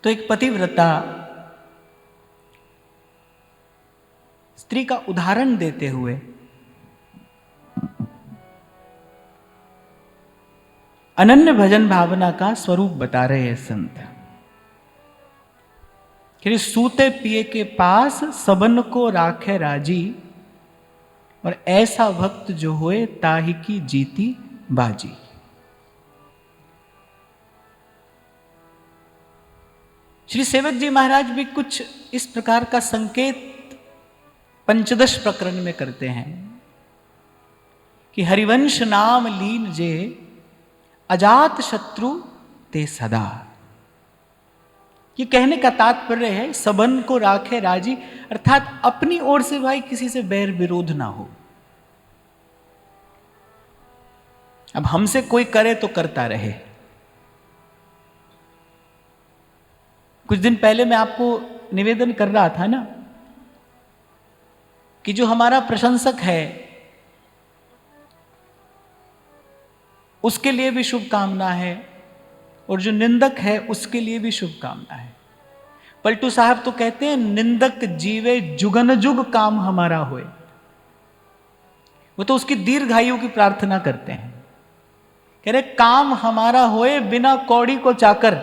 तो एक पतिव्रता स्त्री का उदाहरण देते हुए अनन्य भजन भावना का स्वरूप बता रहे हैं संत कि सूते पिए के पास सबन को राखे राजी, और ऐसा भक्त जो होए ताहि की जीती बाजी। श्री सेवक जी महाराज भी कुछ इस प्रकार का संकेत पंचदश प्रकरण में करते हैं कि हरिवंश नाम लीन जे अजात शत्रु ते सदा। ये कहने का तात्पर्य है सबन को राखे राजी, अर्थात अपनी ओर से भाई किसी से बैर विरोध ना हो। अब हमसे कोई करे तो करता रहे। कुछ दिन पहले मैं आपको निवेदन कर रहा था ना कि जो हमारा प्रशंसक है उसके लिए भी शुभकामना है और जो निंदक है उसके लिए भी शुभकामना है। पलटू साहब तो कहते हैं निंदक जीवे जुगन जुग काम हमारा होए। वो तो उसकी दीर्घायु की प्रार्थना करते हैं, कह रहे काम हमारा होए बिना कौड़ी को चाकर।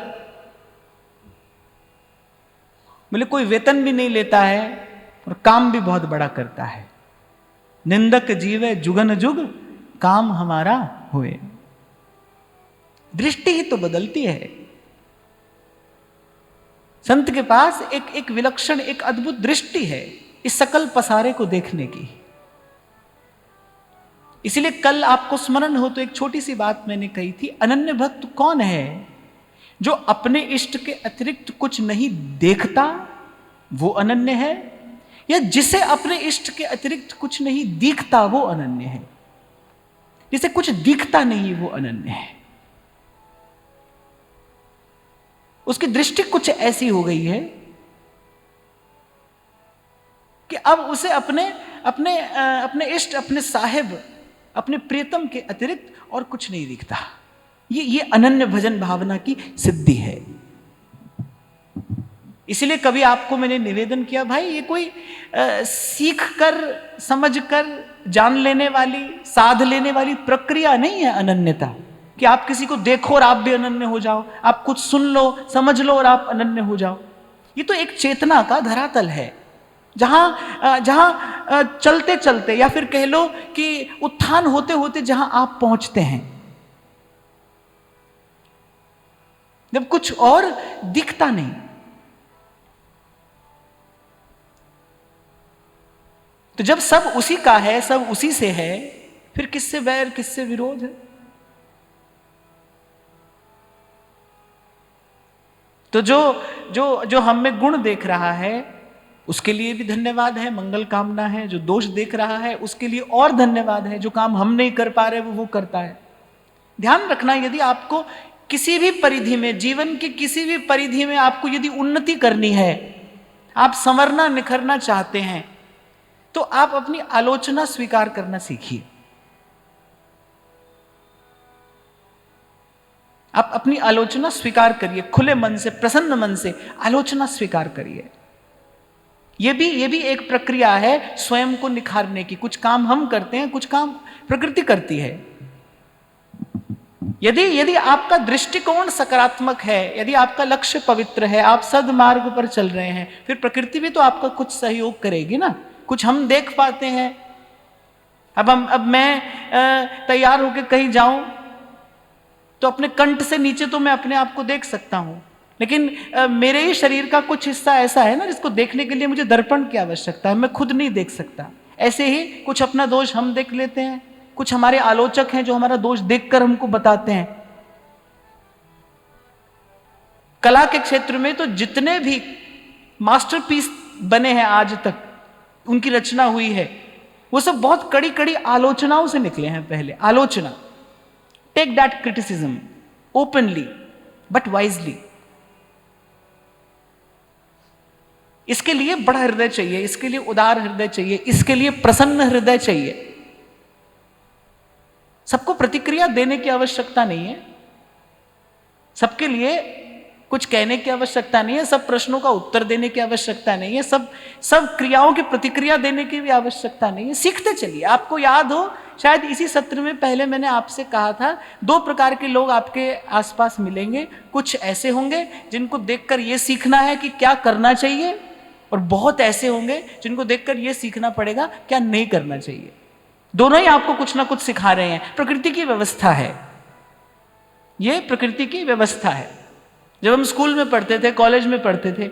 बोले कोई वेतन भी नहीं लेता है और काम भी बहुत बड़ा करता है। निंदक जीवे जुगन जुग काम हमारा होए। दृष्टि ही तो बदलती है। संत के पास एक विलक्षण एक अद्भुत दृष्टि है इस सकल पसारे को देखने की। इसलिए कल आपको स्मरण हो तो एक छोटी सी बात मैंने कही थी, अनन्य भक्त कौन है? जो अपने इष्ट के अतिरिक्त कुछ नहीं देखता वो अनन्य है, या जिसे अपने इष्ट के अतिरिक्त कुछ नहीं दिखता वो अनन्य है? जिसे कुछ दिखता नहीं वो अनन्य है। उसकी दृष्टि कुछ ऐसी हो गई है कि अब उसे अपने अपने अपने इष्ट, अपने साहिब, अपने प्रियतम के अतिरिक्त और कुछ नहीं दिखता। ये अनन्य भजन भावना की सिद्धि है। इसलिए कभी आपको मैंने निवेदन किया, भाई ये कोई सीख कर समझ कर जान लेने वाली, साध लेने वाली प्रक्रिया नहीं है अनन्यता कि आप किसी को देखो और आप भी अनन्य हो जाओ, आप कुछ सुन लो समझ लो और आप अनन्य हो जाओ। ये तो एक चेतना का धरातल है जहां चलते चलते या फिर कह लो कि उत्थान होते होते जहां आप पहुंचते हैं, जब कुछ और दिखता नहीं। तो जब सब उसी का है, सब उसी से है, फिर किससे बैर किससे विरोध है? तो जो हम में गुण देख रहा है उसके लिए भी धन्यवाद है, मंगल कामना है। जो दोष देख रहा है उसके लिए और धन्यवाद है। जो काम हम नहीं कर पा रहे वो करता है। ध्यान रखना, यदि आपको किसी भी परिधि में, जीवन की किसी भी परिधि में आपको यदि उन्नति करनी है, आप संवरना निखरना चाहते हैं, तो आप अपनी आलोचना स्वीकार करना सीखिए। आप अपनी आलोचना स्वीकार करिए, खुले मन से, प्रसन्न मन से आलोचना स्वीकार करिए। यह भी एक प्रक्रिया है स्वयं को निखारने की। कुछ काम हम करते हैं, कुछ काम प्रकृति करती है। यदि आपका दृष्टिकोण सकारात्मक है, यदि आपका लक्ष्य पवित्र है, आप सद्मार्ग पर चल रहे हैं, फिर प्रकृति भी तो आपका कुछ सहयोग करेगी ना। कुछ हम देख पाते हैं। अब मैं तैयार होकर कहीं जाऊं तो अपने कंठ से नीचे तो मैं अपने आप को देख सकता हूं, लेकिन मेरे ही शरीर का कुछ हिस्सा ऐसा है ना जिसको देखने के लिए मुझे दर्पण की आवश्यकता है। मैं खुद नहीं देख सकता। ऐसे ही कुछ अपना दोष हम देख लेते हैं, कुछ हमारे आलोचक हैं जो हमारा दोष देखकर हमको बताते हैं। कला के क्षेत्र में तो जितने भी मास्टरपीस बने हैं आज तक, उनकी रचना हुई है, वो सब बहुत कड़ी कड़ी आलोचनाओं से निकले हैं। पहले आलोचना, take that criticism openly but wisely. इसके लिए बड़ा हृदय चाहिए, इसके लिए उदार हृदय चाहिए, इसके लिए प्रसन्न हृदय चाहिए। सबको प्रतिक्रिया देने की आवश्यकता नहीं है। सबके लिए कुछ कहने की आवश्यकता नहीं है, सब प्रश्नों का उत्तर देने की आवश्यकता नहीं है, सब क्रियाओं की प्रतिक्रिया देने की भी आवश्यकता नहीं है। सीखते चलिए। आपको याद हो, शायद इसी सत्र में पहले मैंने आपसे कहा था, 2 प्रकार के लोग आपके आसपास मिलेंगे। कुछ ऐसे होंगे जिनको देखकर यह सीखना है कि क्या करना चाहिए, और बहुत ऐसे होंगे जिनको देखकर यह सीखना पड़ेगा क्या नहीं करना चाहिए। दोनों ही आपको कुछ ना कुछ सिखा रहे हैं। प्रकृति की व्यवस्था है, यह प्रकृति की व्यवस्था है। जब हम स्कूल में पढ़ते थे, कॉलेज में पढ़ते थे,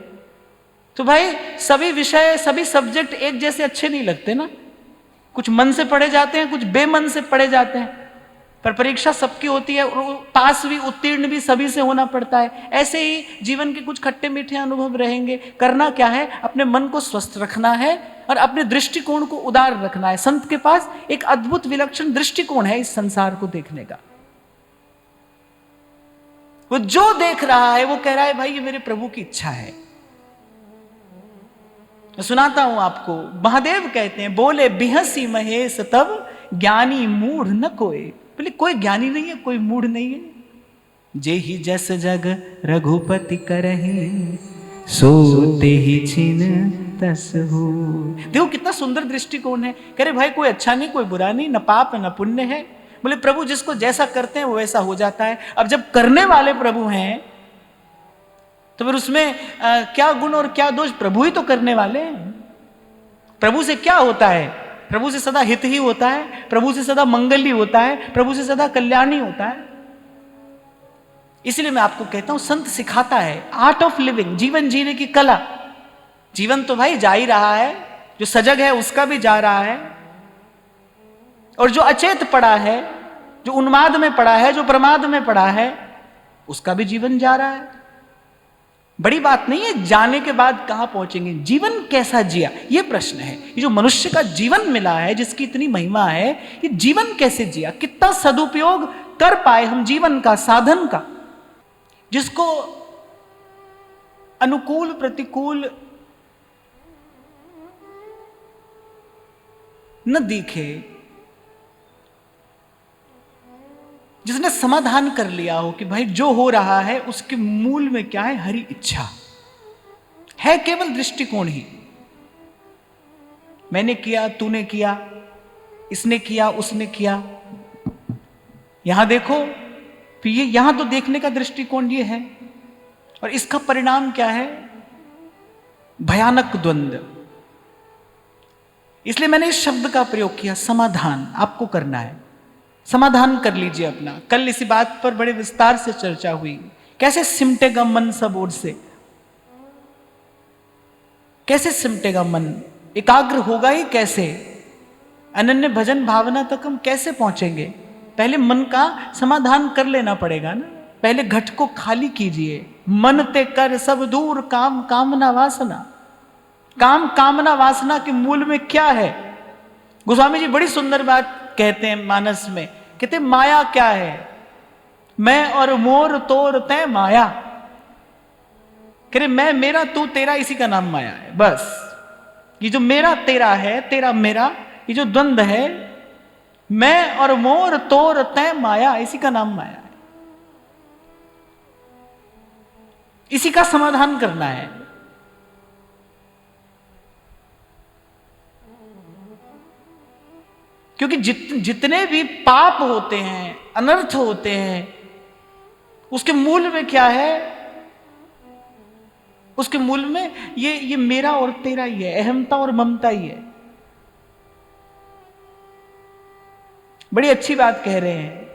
तो भाई सभी विषय, सभी सब्जेक्ट एक जैसे अच्छे नहीं लगते ना। कुछ मन से पढ़े जाते हैं, कुछ बेमन से पढ़े जाते हैं, पर परीक्षा सबकी होती है, पास भी उत्तीर्ण भी सभी से होना पड़ता है। ऐसे ही जीवन के कुछ खट्टे मीठे अनुभव रहेंगे। करना क्या है? अपने मन को स्वस्थ रखना है और अपने दृष्टिकोण को उदार रखना है। संत के पास एक अद्भुत विलक्षण दृष्टिकोण है इस संसार को देखने का। वो जो देख रहा है वो कह रहा है भाई ये मेरे प्रभु की इच्छा है। मैं सुनाता हूं आपको। महादेव कहते हैं, बोले बिहसी महेश तब ज्ञानी मूढ़ न कोई। बोले कोई ज्ञानी नहीं है, कोई मूढ़ नहीं है। जे ही जस जग रघुपति करहि, सोते ही छिन तस हो। देखो कितना सुंदर दृष्टिकोण है। कह रहे भाई कोई अच्छा नहीं, कोई बुरा नहीं, न पाप न पुण्य है। बोले प्रभु जिसको जैसा करते हैं वो वैसा हो जाता है। अब जब करने वाले प्रभु हैं तो फिर उसमें क्या गुण और क्या दोष? प्रभु ही तो करने वाले हैं। प्रभु से क्या होता है? प्रभु से सदा हित ही होता है, प्रभु से सदा मंगल ही होता है, प्रभु से सदा कल्याण ही होता है। इसलिए मैं आपको कहता हूं संत सिखाता है आर्ट ऑफ लिविंग, जीवन जीने की कला। जीवन तो भाई जा ही रहा है, जो सजग है उसका भी जा रहा है, और जो अचेत पड़ा है, जो उन्माद में पड़ा है, जो प्रमाद में पड़ा है, उसका भी जीवन जा रहा है। बड़ी बात नहीं है जाने के बाद कहां पहुंचेंगे, जीवन कैसा जिया ये प्रश्न है। ये जो मनुष्य का जीवन मिला है, जिसकी इतनी महिमा है, ये जीवन कैसे जिया, कितना सदुपयोग कर पाए हम जीवन का, साधन का। जिसको अनुकूल प्रतिकूल न दिखे, जिसने समाधान कर लिया हो कि भाई जो हो रहा है उसके मूल में क्या है? हरि इच्छा है। केवल दृष्टिकोण ही, मैंने किया, तूने किया, इसने किया, उसने किया। यहां देखो, फिर ये यहां तो देखने का दृष्टिकोण ये है, और इसका परिणाम क्या है? भयानक द्वंद्व। इसलिए मैंने इस शब्द का प्रयोग किया, समाधान आपको करना है। समाधान कर लीजिए अपना। कल इसी बात पर बड़े विस्तार से चर्चा हुई, कैसे सिमटेगा मन सब ओर से, कैसे सिमटेगा मन, एकाग्र होगा ही कैसे, अनन्य भजन भावना तक हम कैसे पहुंचेंगे? पहले मन का समाधान कर लेना पड़ेगा ना। पहले घट को खाली कीजिए। मन ते कर सब दूर काम कामना वासना। काम कामना वासना के मूल में क्या है? गोस्वामी जी बड़ी सुंदर बात कहते हैं मानस में, कहते माया क्या है? मैं और मोर तोर तय माया। कह रहे मैं मेरा तू तेरा, इसी का नाम माया है। बस ये जो मेरा तेरा है, तेरा मेरा, ये जो द्वंद्व है, मैं और मोर तोर तय माया, इसी का नाम माया है। इसी का समाधान करना है। क्योंकि जितने भी पाप होते हैं, अनर्थ होते हैं, उसके मूल में क्या है? उसके मूल में ये मेरा और तेरा ही है, अहमता और ममता ही है। बड़ी अच्छी बात कह रहे हैं,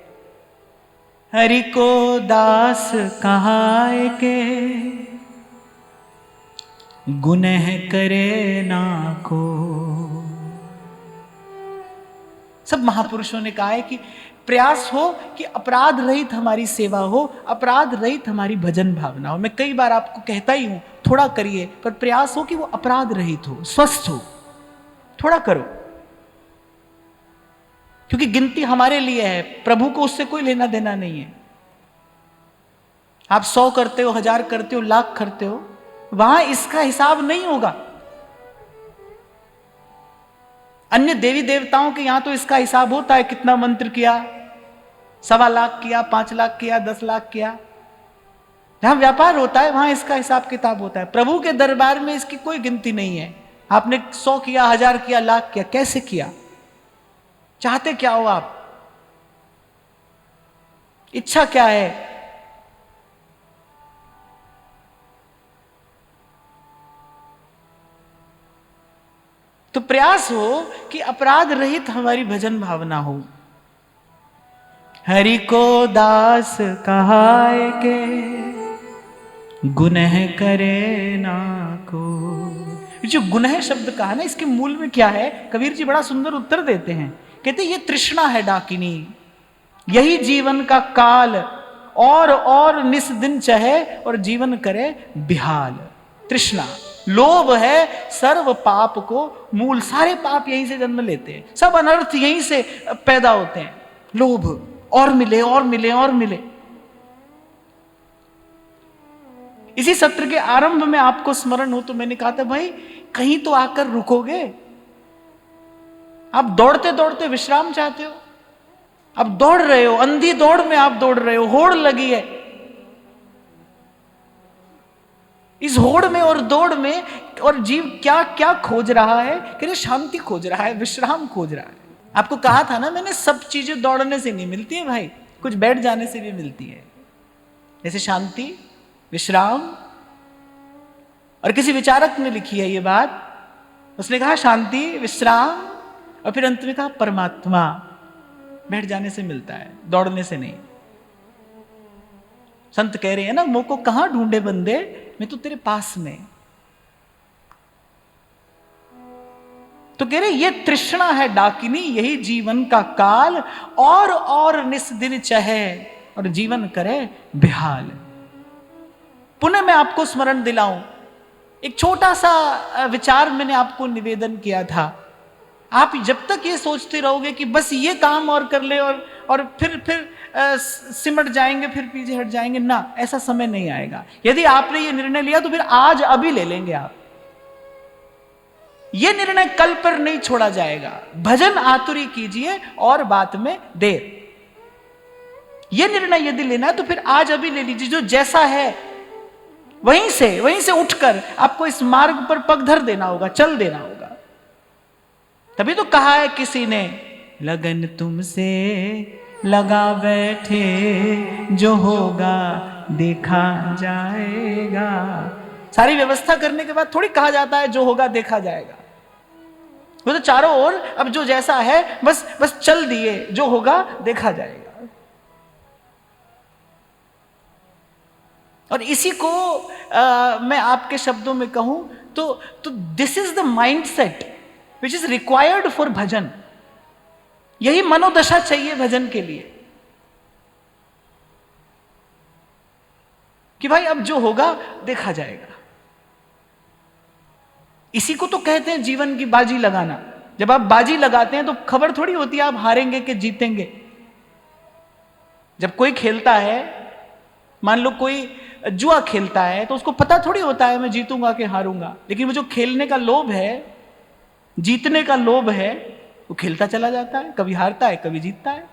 हरि को दास कहाए के गुनह करे ना को। सब महापुरुषों ने कहा है कि प्रयास हो कि अपराध रहित हमारी सेवा हो, अपराध रहित हमारी भजन भावना हो। मैं कई बार आपको कहता ही हूं थोड़ा करिए, पर प्रयास हो कि वो अपराध रहित हो, स्वस्थ हो। थोड़ा करो, क्योंकि गिनती हमारे लिए है, प्रभु को उससे कोई लेना देना नहीं है। आप 100 करते हो, 1000 करते हो, लाख करते हो, वहां इसका हिसाब नहीं होगा। अन्य देवी देवताओं के यहां तो इसका हिसाब होता है, कितना मंत्र किया, 1.25 लाख किया, 5 लाख किया, 10 लाख किया। जहां व्यापार होता है वहां इसका हिसाब किताब होता है। प्रभु के दरबार में इसकी कोई गिनती नहीं है। आपने 100 किया, 1000 किया, लाख किया, कैसे किया, चाहते क्या हो आप, इच्छा क्या है। तो प्रयास हो कि अपराध रहित हमारी भजन भावना हो। हरि को दास कहाए के गुनह करे ना को। जो गुनह शब्द कहा ना, इसके मूल में क्या है, कबीर जी बड़ा सुंदर उत्तर देते हैं। कहते ये तृष्णा है डाकिनी, यही जीवन का काल, और निस दिन चहे और जीवन करे बिहाल। तृष्णा, लोभ है सर्व पाप को मूल। सारे पाप यहीं से जन्म लेते हैं, सब अनर्थ यहीं से पैदा होते हैं। लोभ, और मिले और मिले और मिले। इसी सत्र के आरंभ में आपको स्मरण हो तो मैंने कहा था, भाई कहीं तो आकर रुकोगे। आप दौड़ते दौड़ते विश्राम चाहते हो, आप दौड़ रहे हो, अंधी दौड़ में आप दौड़ रहे हो, होड़ लगी है। इस होड़ में और दौड़ में और जीव क्या क्या खोज रहा है, कह रहे शांति खोज रहा है, विश्राम खोज रहा है। आपको कहा था ना मैंने, सब चीजें दौड़ने से नहीं मिलती है भाई, कुछ बैठ जाने से भी मिलती है। जैसे शांति, विश्राम। और किसी विचारक ने लिखी है ये बात, उसने कहा शांति, विश्राम, और फिर अंत में कहा परमात्मा। बैठ जाने से मिलता है, दौड़ने से नहीं। संत कह रहे हैं ना, मुंह को कहां ढूंढे बंदे, मैं तो तेरे पास में। तो कह रहे ये तृष्णा है डाकिनी, यही जीवन का काल, और निस दिन चहे और जीवन करे बेहाल। पुनः मैं आपको स्मरण दिलाऊं, एक छोटा सा विचार मैंने आपको निवेदन किया था। आप जब तक ये सोचते रहोगे कि बस ये काम और कर ले और फिर सिमट जाएंगे, फिर पीछे हट जाएंगे, ना, ऐसा समय नहीं आएगा। यदि आपने ये निर्णय लिया तो फिर आज अभी ले लेंगे आप। ये निर्णय कल पर नहीं छोड़ा जाएगा। भजन आतुरी कीजिए और बात में देर। ये निर्णय यदि लेना है तो फिर आज अभी ले लीजिए। जो जैसा है वहीं से उठकर आपको इस मार्ग पर पग धर देना होगा, चल देना होगा। तभी तो कहा है किसी ने, लगन तुमसे लगा बैठे, जो होगा देखा जाएगा। सारी व्यवस्था करने के बाद थोड़ी कहा जाता है जो होगा देखा जाएगा। वो तो चारों ओर अब जो जैसा है बस चल दिए, जो होगा देखा जाएगा। और इसी को मैं आपके शब्दों में कहूं तो this is the mindset which is required for bhajan. यही मनोदशा चाहिए भजन के लिए कि भाई अब जो होगा देखा जाएगा। इसी को तो कहते हैं जीवन की बाजी लगाना। जब आप बाजी लगाते हैं तो खबर थोड़ी होती है आप हारेंगे कि जीतेंगे। जब कोई खेलता है, मान लो कोई जुआ खेलता है, तो उसको पता थोड़ी होता है मैं जीतूंगा कि हारूंगा। लेकिन वो जो खेलने का लोभ है, जीतने का लोभ है, वो खेलता चला जाता है, कभी हारता है कभी जीतता है।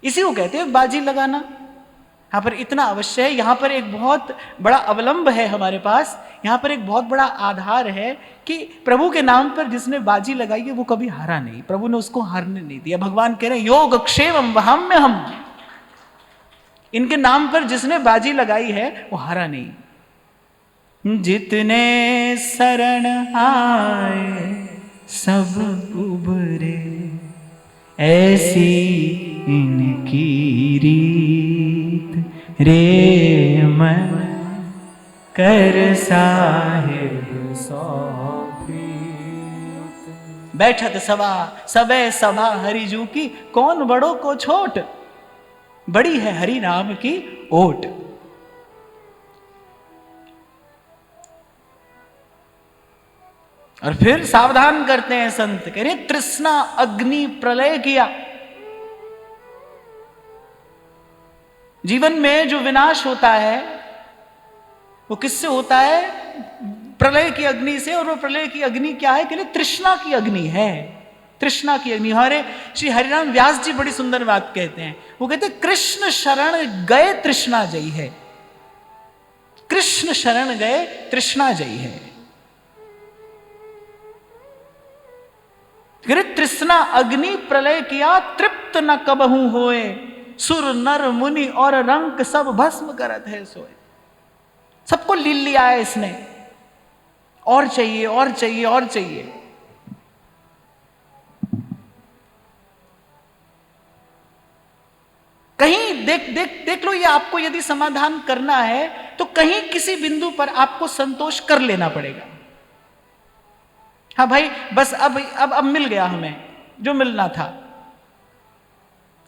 इसी को कहते हैं बाजी लगाना। यहां पर इतना अवश्य है, यहां पर एक बहुत बड़ा अवलंब है हमारे पास, यहां पर एक बहुत बड़ा आधार है कि प्रभु के नाम पर जिसने बाजी लगाई है वो कभी हारा नहीं। प्रभु ने उसको हारने नहीं दिया। भगवान कह रहे हैं योग क्षेमम वहाम्य हम। इनके नाम पर जिसने बाजी लगाई है वो हारा नहीं। जितने शरण आए सब उबरे, ऐसी इनकी रीत रे मन कर साहिब सौ प्रीत। बैठत सभा सबे सभा हरिजू की, कौन बड़ों को छोट, बड़ी है हरि नाम की ओट। और फिर सावधान करते हैं संत, कह रहे तृष्णा अग्नि प्रलय किया। जीवन में जो विनाश होता है वो किससे होता है? प्रलय की अग्नि से। और वो प्रलय की अग्नि क्या है? कह रहे तृष्णा की अग्नि है। तृष्णा की अग्नि। हमारे श्री हरिराम व्यास जी बड़ी सुंदर बात कहते हैं, वो कहते हैं कृष्ण शरण गए तृष्णा जई है, कृष्ण शरण गए तृष्णा जई है। तृष्णा अग्नि प्रलय किया, तृप्त न कबहू होए, सुर नर मुनि और रंक सब भस्म करत है सोए। सबको लील लिया है इसने, और चाहिए और चाहिए और चाहिए। कहीं देख लो, ये आपको यदि समाधान करना है तो कहीं किसी बिंदु पर आपको संतोष कर लेना पड़ेगा। हाँ भाई, बस अब मिल गया हमें जो मिलना था।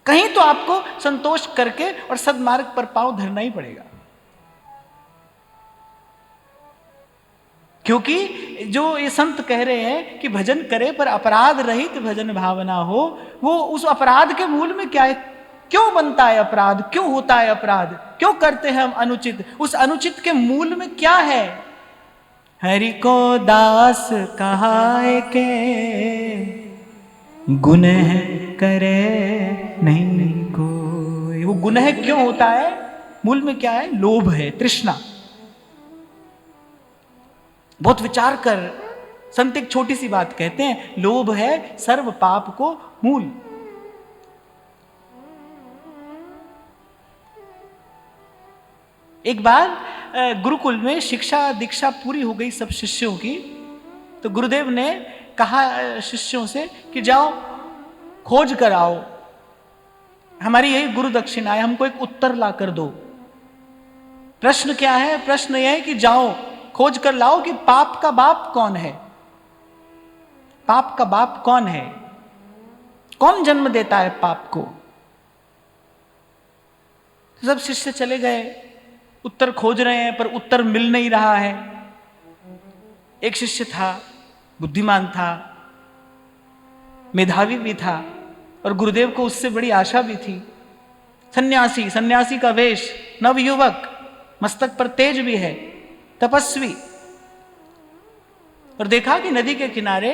कहीं तो आपको संतोष करके और सद्मार्ग पर पांव धरना ही पड़ेगा, क्योंकि जो ये संत कह रहे हैं कि भजन करे पर अपराध रहित भजन भावना हो, वो उस अपराध के मूल में क्या है, क्यों बनता है अपराध, क्यों होता है अपराध, क्यों करते हैं हम अनुचित, उस अनुचित के मूल में क्या है। हरि को दास कहाए के गुनह करे नहीं कोई। वो गुनह क्यों होता है, मूल में क्या है, लोभ है, तृष्णा। बहुत विचार कर संत एक छोटी सी बात कहते हैं, लोभ है सर्व पाप को मूल। एक बार गुरुकुल में शिक्षा दीक्षा पूरी हो गई सब शिष्यों की, तो गुरुदेव ने कहा शिष्यों से कि जाओ खोज कर आओ, हमारी यही गुरु दक्षिणा है, हमको एक उत्तर ला कर दो। प्रश्न क्या है, प्रश्न यह है कि जाओ खोज कर लाओ कि पाप का बाप कौन है, पाप का बाप कौन है, कौन जन्म देता है पाप को। सब शिष्य चले गए, उत्तर खोज रहे हैं पर उत्तर मिल नहीं रहा है। एक शिष्य था, बुद्धिमान था, मेधावी भी था, और गुरुदेव को उससे बड़ी आशा भी थी। सन्यासी, सन्यासी का वेश, नवयुवक, मस्तक पर तेज भी है, तपस्वी। और देखा कि नदी के किनारे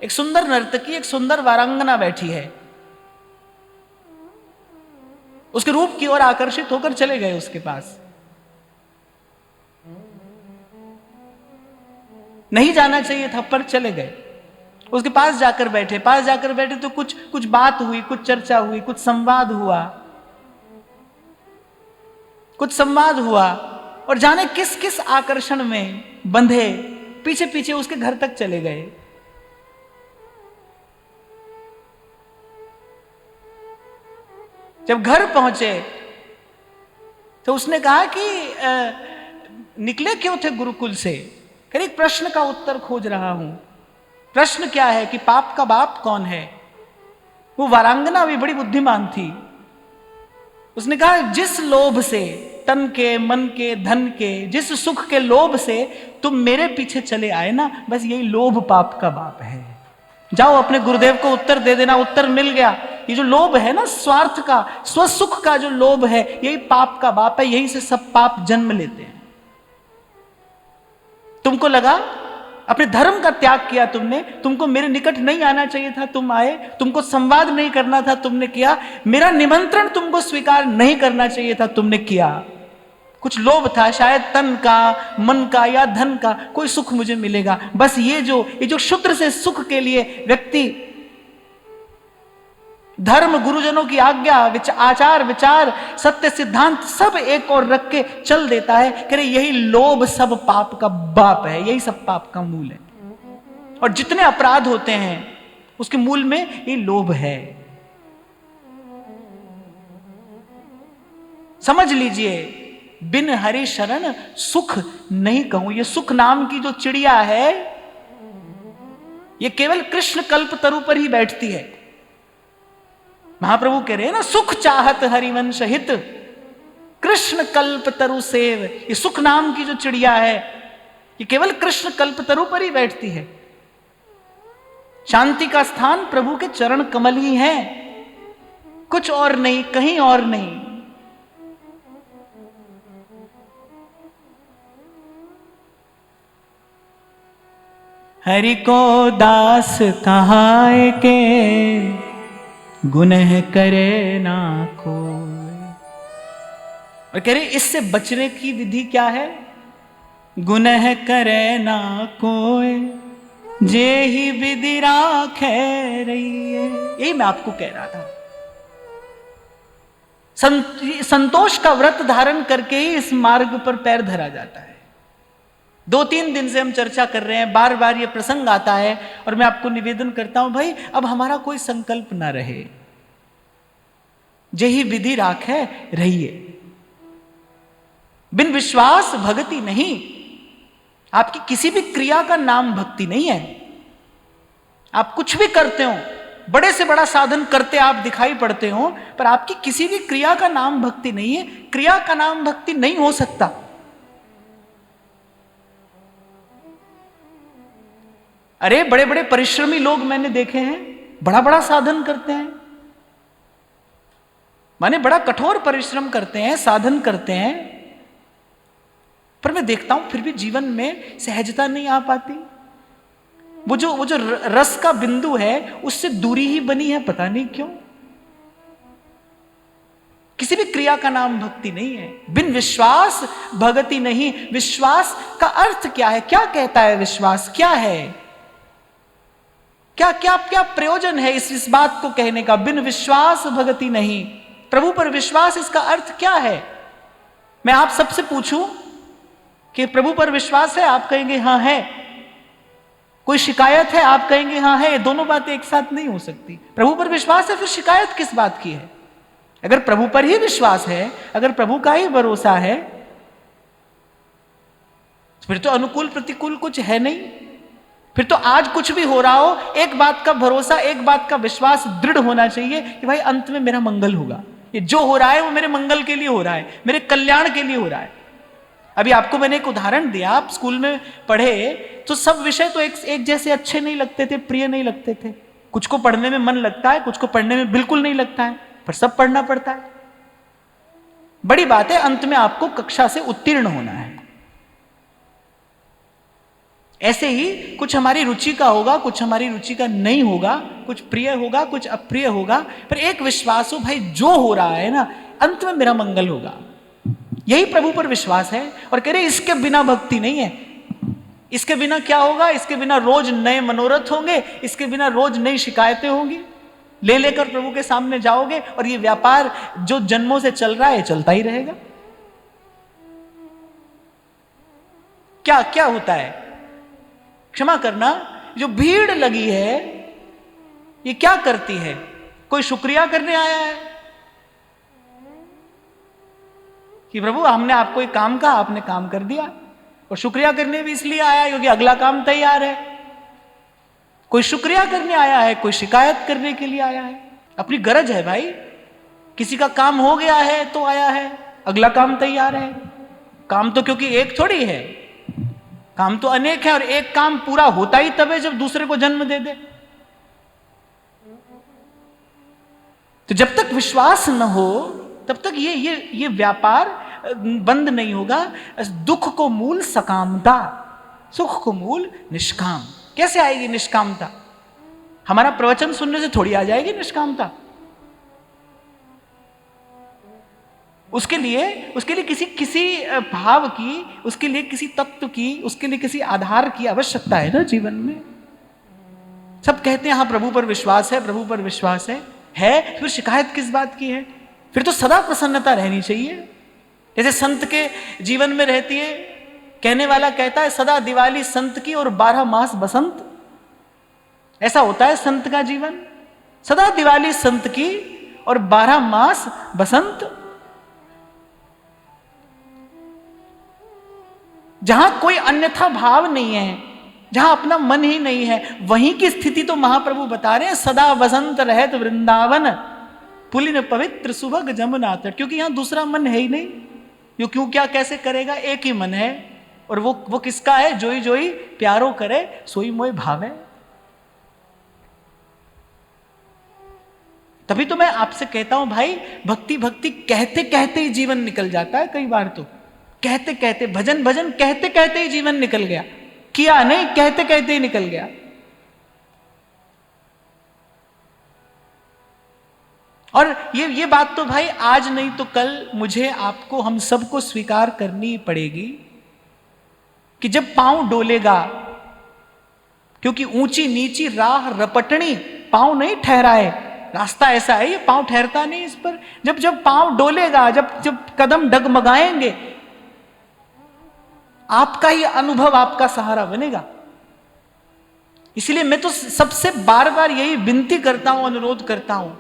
एक सुंदर नर्तकी, एक सुंदर वारांगना बैठी है। उसके रूप की ओर आकर्षित होकर चले गए उसके पास। नहीं जाना चाहिए था पर चले गए, उसके पास जाकर बैठे। पास जाकर बैठे तो कुछ बात हुई, कुछ चर्चा हुई, कुछ संवाद हुआ, कुछ संवाद हुआ। और जाने किस किस आकर्षण में बंधे पीछे पीछे उसके घर तक चले गए। जब घर पहुंचे तो उसने कहा कि निकले क्यों थे गुरुकुल से। कह एक प्रश्न का उत्तर खोज रहा हूं। प्रश्न क्या है कि पाप का बाप कौन है। वो वारांगना भी बड़ी बुद्धिमान थी। उसने कहा जिस लोभ से, तन के, मन के, धन के, जिस सुख के लोभ से तुम मेरे पीछे चले आए ना, बस यही लोभ पाप का बाप है। जाओ अपने गुरुदेव को उत्तर दे देना। उत्तर मिल गया। ये जो लोभ है ना, स्वार्थ का, स्वसुख का जो लोभ है, यही पाप का बाप है। यही से सब पाप जन्म लेते हैं। तुमको लगा अपने धर्म का त्याग किया तुमने, तुमको मेरे निकट नहीं आना चाहिए था, तुम आए। तुमको संवाद नहीं करना था, तुमने किया। मेरा निमंत्रण तुमको स्वीकार नहीं करना चाहिए था, तुमने किया। कुछ लोभ था, शायद तन का, मन का या धन का, कोई सुख मुझे मिलेगा। बस ये जो शूद्र से सुख के लिए व्यक्ति धर्म, गुरुजनों की आज्ञा, आचार विचार, सत्य सिद्धांत सब एक और रख के चल देता है, कह रहे यही लोभ सब पाप का बाप है, यही सब पाप का मूल है। और जितने अपराध होते हैं उसके मूल में ये लोभ है। समझ लीजिए, बिन हरि शरण सुख नहीं कहूं। ये सुख नाम की जो चिड़िया है, ये केवल कृष्ण कल्प तरु पर ही बैठती है। महाप्रभु कह रहे हैं ना, सुख चाहत हरिवंश हित, कृष्ण कल्प तरु सेव। ये सुख नाम की जो चिड़िया है, ये केवल कृष्ण कल्प तरु पर ही बैठती है। शांति का स्थान प्रभु के चरण कमल ही है, कुछ और नहीं, कहीं और नहीं। हरि को दास कहाए के, गुनह करे ना कोई। और कह रहे इससे बचने की विधि क्या है? गुनह करे ना कोई, जे ही विधि राखे रहिए। यही मैं आपको कह रहा था। संतोष का व्रत धारण करके ही इस मार्ग पर पैर धरा जाता है। 2-3 दिन से हम चर्चा कर रहे हैं, बार बार ये प्रसंग आता है, और मैं आपको निवेदन करता हूं भाई अब हमारा कोई संकल्प ना रहे, जे ही विधि राखे रहिए। बिन विश्वास भक्ति नहीं। आपकी किसी भी क्रिया का नाम भक्ति नहीं है। आप कुछ भी करते हो, बड़े से बड़ा साधन करते आप दिखाई पड़ते हो, पर आपकी किसी भी क्रिया का नाम भक्ति नहीं है। क्रिया का नाम भक्ति नहीं हो सकता। अरे बड़े बड़े परिश्रमी लोग मैंने देखे हैं, बड़ा बड़ा साधन करते हैं, माने बड़ा कठोर परिश्रम करते हैं, साधन करते हैं, पर मैं देखता हूं फिर भी जीवन में सहजता नहीं आ पाती। वो जो रस का बिंदु है उससे दूरी ही बनी है, पता नहीं क्यों। किसी भी क्रिया का नाम भक्ति नहीं है। बिन विश्वास भक्ति नहीं। विश्वास का अर्थ क्या है? क्या कहता है विश्वास? क्या है? क्या क्या क्या प्रयोजन है इस बात को कहने का? बिन विश्वास भक्ति नहीं। प्रभु पर विश्वास, इसका अर्थ क्या है? मैं आप सबसे पूछूं कि प्रभु पर विश्वास है, आप कहेंगे हां है। कोई शिकायत है, आप कहेंगे हां है। ये दोनों बातें एक साथ नहीं हो सकती। प्रभु पर विश्वास है, फिर शिकायत किस बात की है? अगर प्रभु पर ही विश्वास है, अगर प्रभु का ही भरोसा है, फिर तो अनुकूल प्रतिकूल कुछ है नहीं। फिर तो आज कुछ भी हो रहा हो, एक बात का भरोसा, एक बात का विश्वास दृढ़ होना चाहिए कि भाई अंत में मेरा मंगल होगा। ये जो हो रहा है वो मेरे मंगल के लिए हो रहा है, मेरे कल्याण के लिए हो रहा है। अभी आपको मैंने एक उदाहरण दिया, आप स्कूल में पढ़े तो सब विषय तो एक जैसे अच्छे नहीं लगते थे, प्रिय नहीं लगते थे। कुछ को पढ़ने में मन लगता है, कुछ को पढ़ने में बिल्कुल नहीं लगता है, पर सब पढ़ना पड़ता है। बड़ी बात है अंत में आपको कक्षा से उत्तीर्ण होना है। ऐसे ही कुछ हमारी रुचि का होगा, कुछ हमारी रुचि का नहीं होगा, कुछ प्रिय होगा, कुछ अप्रिय होगा, पर एक विश्वास हो भाई जो हो रहा है ना अंत में मेरा मंगल होगा। यही प्रभु पर विश्वास है। और कह रहे इसके बिना भक्ति नहीं है। इसके बिना क्या होगा? इसके बिना रोज नए मनोरथ होंगे, इसके बिना रोज नई शिकायतें होंगी। ले लेकर प्रभु के सामने जाओगे और ये व्यापार जो जन्मों से चल रहा है चलता ही रहेगा। क्या क्या होता है? क्षमा करना, जो भीड़ लगी है ये क्या करती है? कोई शुक्रिया करने आया है कि प्रभु हमने आपको एक काम कहा, आपने काम कर दिया, और शुक्रिया करने भी इसलिए आया क्योंकि अगला काम तैयार है। कोई शुक्रिया करने आया है, कोई शिकायत करने के लिए आया है। अपनी गरज है भाई। किसी का काम हो गया है तो आया है, अगला काम तैयार है। काम तो क्योंकि एक थोड़ी है, काम तो अनेक है, और एक काम पूरा होता ही तब है जब दूसरे को जन्म दे दे। तो जब तक विश्वास न हो तब तक ये व्यापार बंद नहीं होगा। दुख को मूल सकामता, सुख को मूल निष्काम। कैसे आएगी निष्कामता? हमारा प्रवचन सुनने से थोड़ी आ जाएगी निष्कामता। उसके लिए किसी भाव की, उसके लिए किसी तत्व की, उसके लिए किसी आधार की आवश्यकता है ना जीवन में। सब कहते हैं हाँ प्रभु पर विश्वास है, प्रभु पर विश्वास है, फिर शिकायत किस बात की है? फिर तो सदा प्रसन्नता रहनी चाहिए, जैसे संत के जीवन में रहती है। कहने वाला कहता है सदा दिवाली संत की और 12 मास बसंत। ऐसा होता है संत का जीवन, सदा दिवाली संत की और 12 मास बसंत। जहां कोई अन्यथा भाव नहीं है, जहां अपना मन ही नहीं है, वहीं की स्थिति तो महाप्रभु बता रहे हैं सदा वसंत रहत वृंदावन पुलिन पवित्र सुभग जमुना तट। क्योंकि यहां दूसरा मन है ही नहीं। यो क्यों क्या कैसे करेगा? एक ही मन है, और वो किसका है? जोई जोई प्यारो करे सोई मोय भावे। तभी तो मैं आपसे कहता हूं भाई, भक्ति भक्ति कहते कहते ही जीवन निकल जाता है। कई बार तो कहते कहते, भजन भजन कहते कहते ही जीवन निकल गया। किया नहीं, कहते कहते ही निकल गया। और ये बात तो भाई आज नहीं तो कल मुझे, आपको, हम सबको स्वीकार करनी पड़ेगी कि जब पांव डोलेगा, क्योंकि ऊंची नीची राह रपटनी, पांव नहीं ठहराए, रास्ता ऐसा है, ये पांव ठहरता नहीं इस पर। जब जब पांव डोलेगा, जब जब कदम डगमगाएंगे, आपका ही अनुभव आपका सहारा बनेगा। इसलिए मैं तो सबसे बार बार यही विनती करता हूं, अनुरोध करता हूं,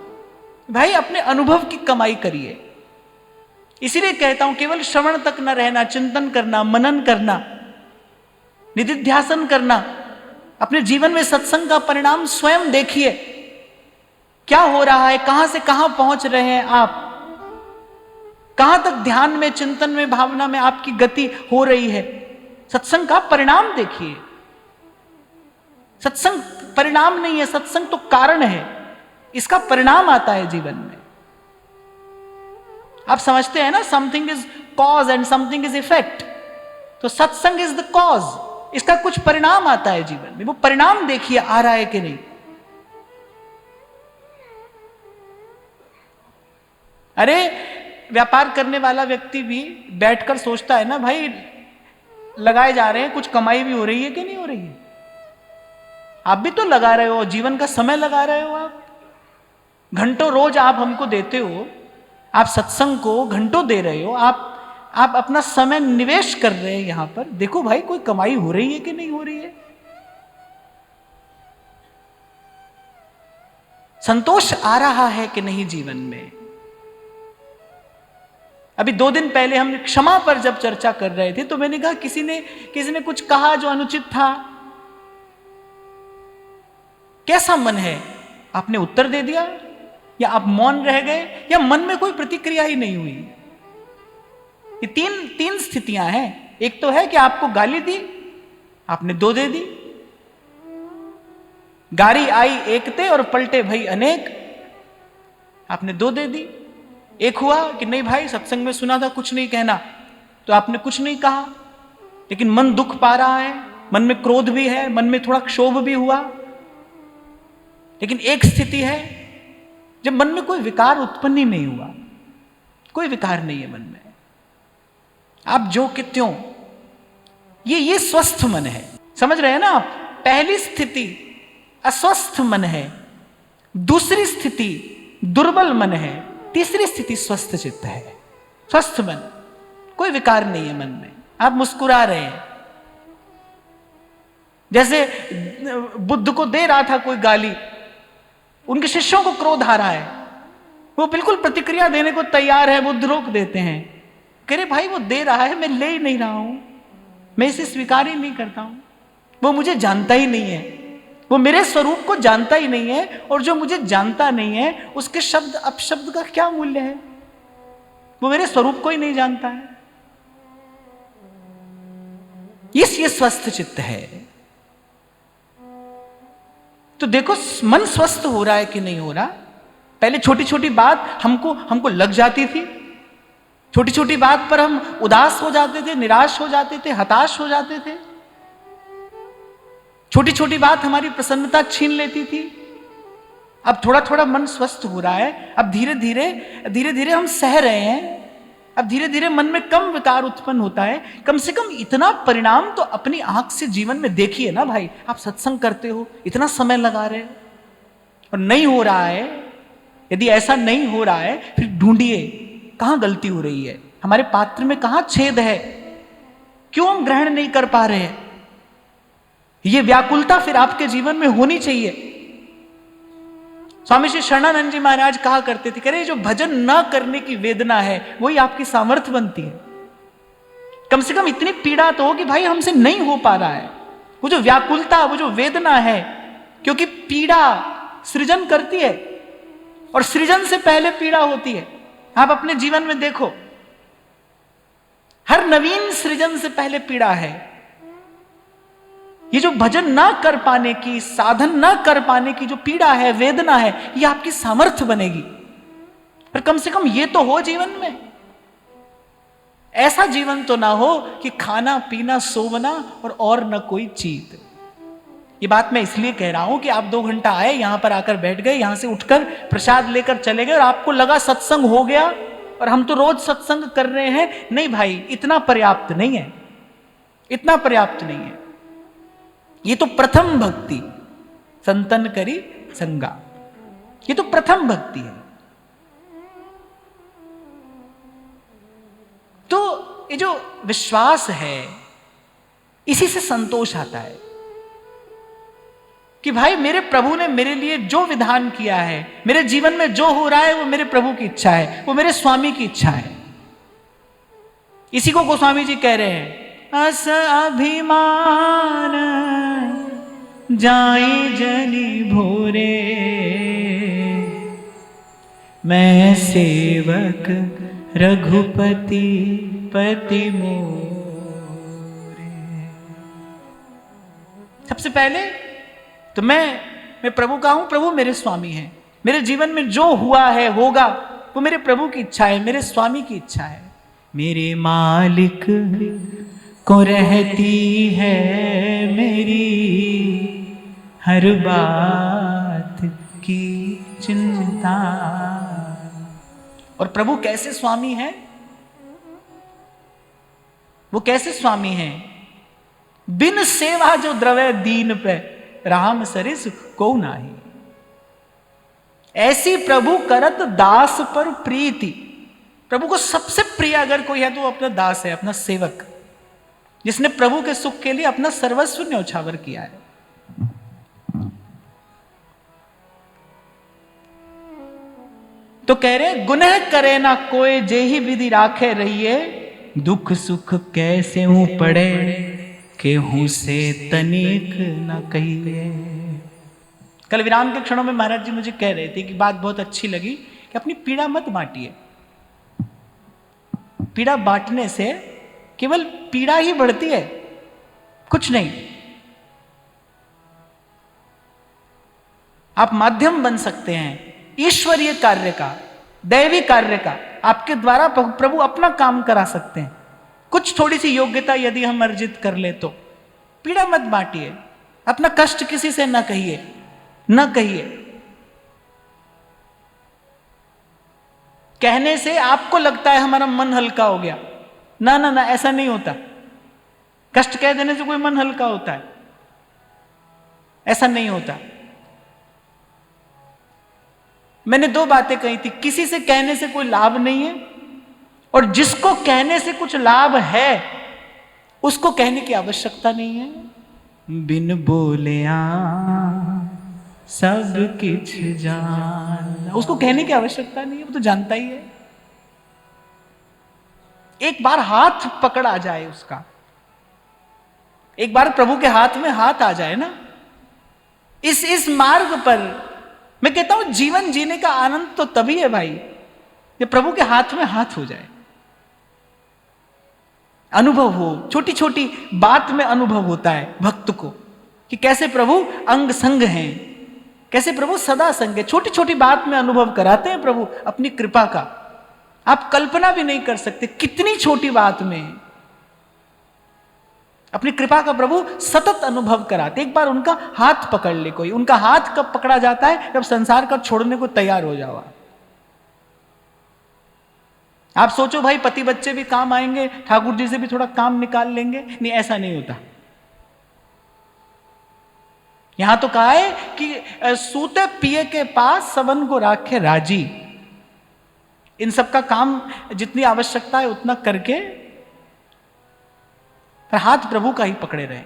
भाई अपने अनुभव की कमाई करिए। इसीलिए कहता हूं केवल श्रवण तक न रहना, चिंतन करना, मनन करना, निधिध्यासन करना, अपने जीवन में सत्संग का परिणाम स्वयं देखिए। क्या हो रहा है, कहां से कहां पहुंच रहे हैं आप, कहां तक ध्यान में, चिंतन में, भावना में आपकी गति हो रही है। सत्संग का परिणाम देखिए। सत्संग परिणाम नहीं है, सत्संग तो कारण है, इसका परिणाम आता है जीवन में। आप समझते हैं ना, something is cause and something is effect. तो सत्संग इज द कॉज, इसका कुछ परिणाम आता है जीवन में। वो परिणाम देखिए आ रहा है कि नहीं। अरे व्यापार करने वाला व्यक्ति भी बैठकर सोचता है ना, भाई लगाए जा रहे हैं, कुछ कमाई भी हो रही है कि नहीं हो रही है। आप भी तो लगा रहे हो, जीवन का समय लगा रहे हो, आप घंटों रोज आप हमको देते हो, आप सत्संग को घंटों दे रहे हो, आप अपना समय निवेश कर रहे हैं यहां पर। देखो भाई कोई कमाई हो रही है कि नहीं हो रही है, संतोष आ रहा है कि नहीं जीवन में। अभी 2 दिन पहले हम क्षमा पर जब चर्चा कर रहे थे तो मैंने कहा किसी ने कुछ कहा जो अनुचित था, कैसा मन है, आपने उत्तर दे दिया या आप मौन रह गए या मन में कोई प्रतिक्रिया ही नहीं हुई। ये तीन स्थितियां हैं। एक तो है कि आपको गाली दी, आपने 2 दे दी, गाड़ी आई एक ते और पलटे भाई अनेक, आपने 2 दे दी। एक हुआ कि नहीं भाई सत्संग में सुना था कुछ नहीं कहना, तो आपने कुछ नहीं कहा, लेकिन मन दुख पा रहा है, मन में क्रोध भी है, मन में थोड़ा क्षोभ भी हुआ। लेकिन एक स्थिति है जब मन में कोई विकार उत्पन्न ही नहीं हुआ, कोई विकार नहीं है मन में, आप जो कि त्यों, ये स्वस्थ मन है। समझ रहे हैं ना आप। पहली स्थिति अस्वस्थ मन है, दूसरी स्थिति दुर्बल मन है, तीसरी स्थिति स्वस्थ चित्त है। स्वस्थ मन, कोई विकार नहीं है मन में, आप मुस्कुरा रहे हैं। जैसे बुद्ध को दे रहा था कोई गाली, उनके शिष्यों को क्रोध आ रहा है, वो बिल्कुल प्रतिक्रिया देने को तैयार है, बुद्ध रोक देते हैं, कह रहे भाई वो दे रहा है, मैं ले ही नहीं रहा हूं, मैं इसे स्वीकार ही नहीं करता हूं, वो मुझे जानता ही नहीं है, वो मेरे स्वरूप को जानता ही नहीं है, और जो मुझे जानता नहीं है उसके शब्द अपशब्द का क्या मूल्य है, वो मेरे स्वरूप को ही नहीं जानता है। ये स्वस्थ चित्त है। तो देखो मन स्वस्थ हो रहा है कि नहीं हो रहा। पहले छोटी छोटी बात हमको लग जाती थी, छोटी छोटी बात पर हम उदास हो जाते थे, निराश हो जाते थे, हताश हो जाते थे, छोटी छोटी बात हमारी प्रसन्नता छीन लेती थी। अब थोड़ा थोड़ा मन स्वस्थ हो रहा है, अब धीरे धीरे हम सह रहे हैं, अब धीरे धीरे मन में कम विकार उत्पन्न होता है। कम से कम इतना परिणाम तो अपनी आंख से जीवन में देखिए ना भाई। आप सत्संग करते हो, इतना समय लगा रहे हो और नहीं हो रहा है। यदि ऐसा नहीं हो रहा है फिर ढूंढिए कहां गलती हो रही है, हमारे पात्र में कहां छेद है, क्यों हम ग्रहण नहीं कर पा रहे हैं। यह व्याकुलता फिर आपके जीवन में होनी चाहिए। स्वामी श्री शरणानंद जी महाराज कहा करते थे, कह रहे जो भजन न करने की वेदना है वही आपकी सामर्थ्य बनती है। कम से कम इतनी पीड़ा तो हो कि भाई हमसे नहीं हो पा रहा है। वो जो व्याकुलता, वो जो वेदना है, क्योंकि पीड़ा सृजन करती है और सृजन से पहले पीड़ा होती है। आप अपने जीवन में देखो, हर नवीन सृजन से पहले पीड़ा है। ये जो भजन ना कर पाने की, साधन ना कर पाने की जो पीड़ा है, वेदना है, ये आपकी सामर्थ्य बनेगी। पर कम से कम ये तो हो जीवन में। ऐसा जीवन तो ना हो कि खाना पीना सोवना और न कोई चीज। ये बात मैं इसलिए कह रहा हूं कि आप 2 घंटा आए, यहां पर आकर बैठ गए, यहां से उठकर प्रसाद लेकर चले गए और आपको लगा सत्संग हो गया और हम तो रोज सत्संग कर रहे हैं। नहीं भाई, इतना पर्याप्त नहीं है, इतना पर्याप्त नहीं है। ये तो प्रथम भक्ति, संतन करी संगा, ये तो प्रथम भक्ति है। तो ये जो विश्वास है, इसी से संतोष आता है कि भाई मेरे प्रभु ने मेरे लिए जो विधान किया है, मेरे जीवन में जो हो रहा है, वो मेरे प्रभु की इच्छा है, वो मेरे स्वामी की इच्छा है। इसी को गोस्वामी जी कह रहे हैं, अस अभिमान जाई जनी भोरे, मैं सेवक रघुपति पति मोरे। सबसे पहले तो मैं प्रभु का हूं, प्रभु मेरे स्वामी हैं। मेरे जीवन में जो हुआ है होगा वो मेरे प्रभु की इच्छा है, मेरे स्वामी की इच्छा है। मेरे मालिक को रहती है मेरी हर बात की चिंता। और प्रभु कैसे स्वामी है? वो कैसे स्वामी है? बिन सेवा जो द्रव्य दीन पे, राम सरिस को नाही। ऐसी प्रभु करत दास पर प्रीति। प्रभु को सबसे प्रिय अगर कोई है तो वो अपना दास है, अपना सेवक, जिसने प्रभु के सुख के लिए अपना सर्वस्व न्यौछावर किया है। तो कह रहे गुनह करे ना कोई, जेहि विधि राखे रहिए, दुख सुख कैसे हूं पड़े, केहू से तनिक न कहिए। कल विराम के क्षणों में महाराज जी मुझे कह रहे थे कि बात बहुत अच्छी लगी कि अपनी पीड़ा मत बांटिए। पीड़ा बांटने से केवल पीड़ा ही बढ़ती है, कुछ नहीं। आप माध्यम बन सकते हैं ईश्वरीय कार्य का, दैवी कार्य का। आपके द्वारा प्रभु अपना काम करा सकते हैं। कुछ थोड़ी सी योग्यता यदि हम अर्जित कर ले तो पीड़ा मत बांटिए, अपना कष्ट किसी से न कहिए, न कहिए। कहने से आपको लगता है हमारा मन हल्का हो गया, ना ना ना, ऐसा नहीं होता। कष्ट कह देने से कोई मन हल्का होता है? ऐसा नहीं होता। मैंने 2 बातें कही थी, किसी से कहने से कोई लाभ नहीं है, और जिसको कहने से कुछ लाभ है उसको कहने की आवश्यकता नहीं है। बिन बोलिया सब किछ जान, उसको कहने की आवश्यकता नहीं है, वो तो जानता ही है। एक बार हाथ पकड़ आ जाए उसका, एक बार प्रभु के हाथ में हाथ आ जाए ना, इस मार्ग पर मैं कहता हूं जीवन जीने का आनंद तो तभी है भाई जब प्रभु के हाथ में हाथ हो जाए, अनुभव हो। छोटी छोटी बात में अनुभव होता है भक्त को कि कैसे प्रभु अंग संग हैं, कैसे प्रभु सदा संग है। छोटी छोटी बात में अनुभव कराते हैं प्रभु अपनी कृपा का। आप कल्पना भी नहीं कर सकते कितनी छोटी बात में अपनी कृपा का प्रभु सतत अनुभव कराते। एक बार उनका हाथ पकड़ ले कोई, उनका हाथ कब पकड़ा जाता है? जब संसार का छोड़ने को तैयार हो जाओ। आप सोचो भाई पति बच्चे भी काम आएंगे, ठाकुर जी से भी थोड़ा काम निकाल लेंगे, नहीं, ऐसा नहीं होता। यहां तो कहा है कि सूते पिए के पास सबन को राखे राजी। इन सब का काम जितनी आवश्यकता है उतना करके, पर हाथ प्रभु का ही पकड़े रहे।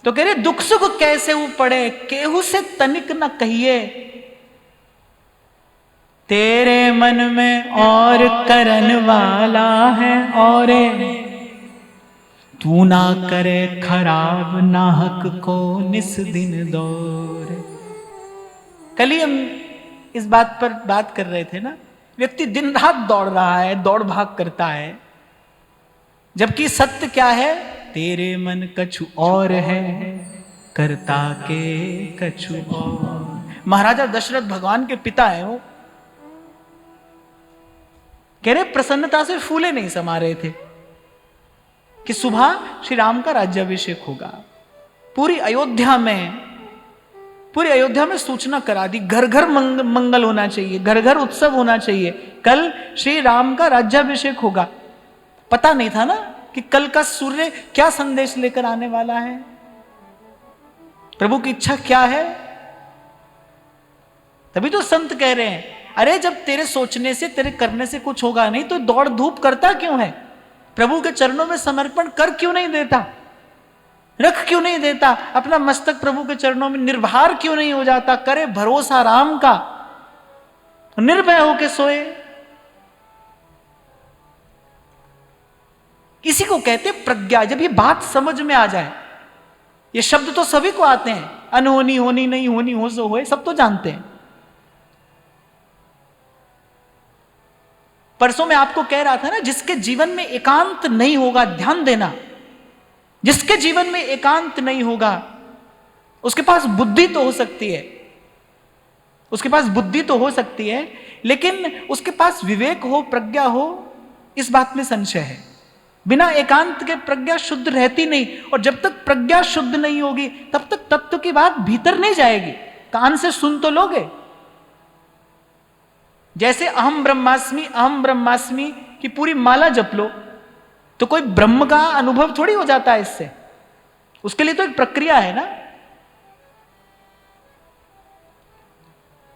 तो कह रहे दुख सुख कैसे वो पड़े, केहू से तनिक न कहिए, तेरे मन में और करन वाला है और तू ना करे खराब नाहक को निस दिन दौर। कल ही हम इस बात पर बात कर रहे थे ना, व्यक्ति दिन रात दौड़ रहा है, दौड़ भाग करता है, जबकि सत्य क्या है? तेरे मन कछु और है, करता के कछु और। महाराजा दशरथ भगवान के पिता है वो, कह रहे प्रसन्नता से फूले नहीं समा रहे थे कि सुबह श्री राम का राज्याभिषेक होगा। पूरी अयोध्या में सूचना करा दी, घर घर मंगल होना चाहिए, घर घर उत्सव होना चाहिए, कल श्री राम का राज्याभिषेक होगा। पता नहीं था ना कि कल का सूर्य क्या संदेश लेकर आने वाला है, प्रभु की इच्छा क्या है। तभी तो संत कह रहे हैं, अरे जब तेरे सोचने से तेरे करने से कुछ होगा नहीं तो दौड़ धूप करता क्यों है? प्रभु के चरणों में समर्पण कर क्यों नहीं देता, रख क्यों नहीं देता, अपना मस्तक प्रभु के चरणों में निर्भर क्यों नहीं हो जाता? करे भरोसा राम का, निर्भय होके सोए। इसी को कहते प्रज्ञा। जब ये बात समझ में आ जाए, ये शब्द तो सभी को आते हैं, अनहोनी, होनी नहीं, होनी हो सो होए, सब तो जानते हैं। परसों मैं आपको कह रहा था ना, जिसके जीवन में एकांत नहीं होगा, ध्यान देना, जिसके जीवन में एकांत नहीं होगा उसके पास बुद्धि तो हो सकती है, उसके पास बुद्धि तो हो सकती है, लेकिन उसके पास विवेक हो, प्रज्ञा हो, इस बात में संशय है। बिना एकांत के प्रज्ञा शुद्ध रहती नहीं, और जब तक प्रज्ञा शुद्ध नहीं होगी तब तक तत्व की बात भीतर नहीं जाएगी। कान से सुन तो लोगे, जैसे अहम ब्रह्मास्मि की पूरी माला जप लो तो कोई ब्रह्म का अनुभव थोड़ी हो जाता है इससे, उसके लिए तो एक प्रक्रिया है ना,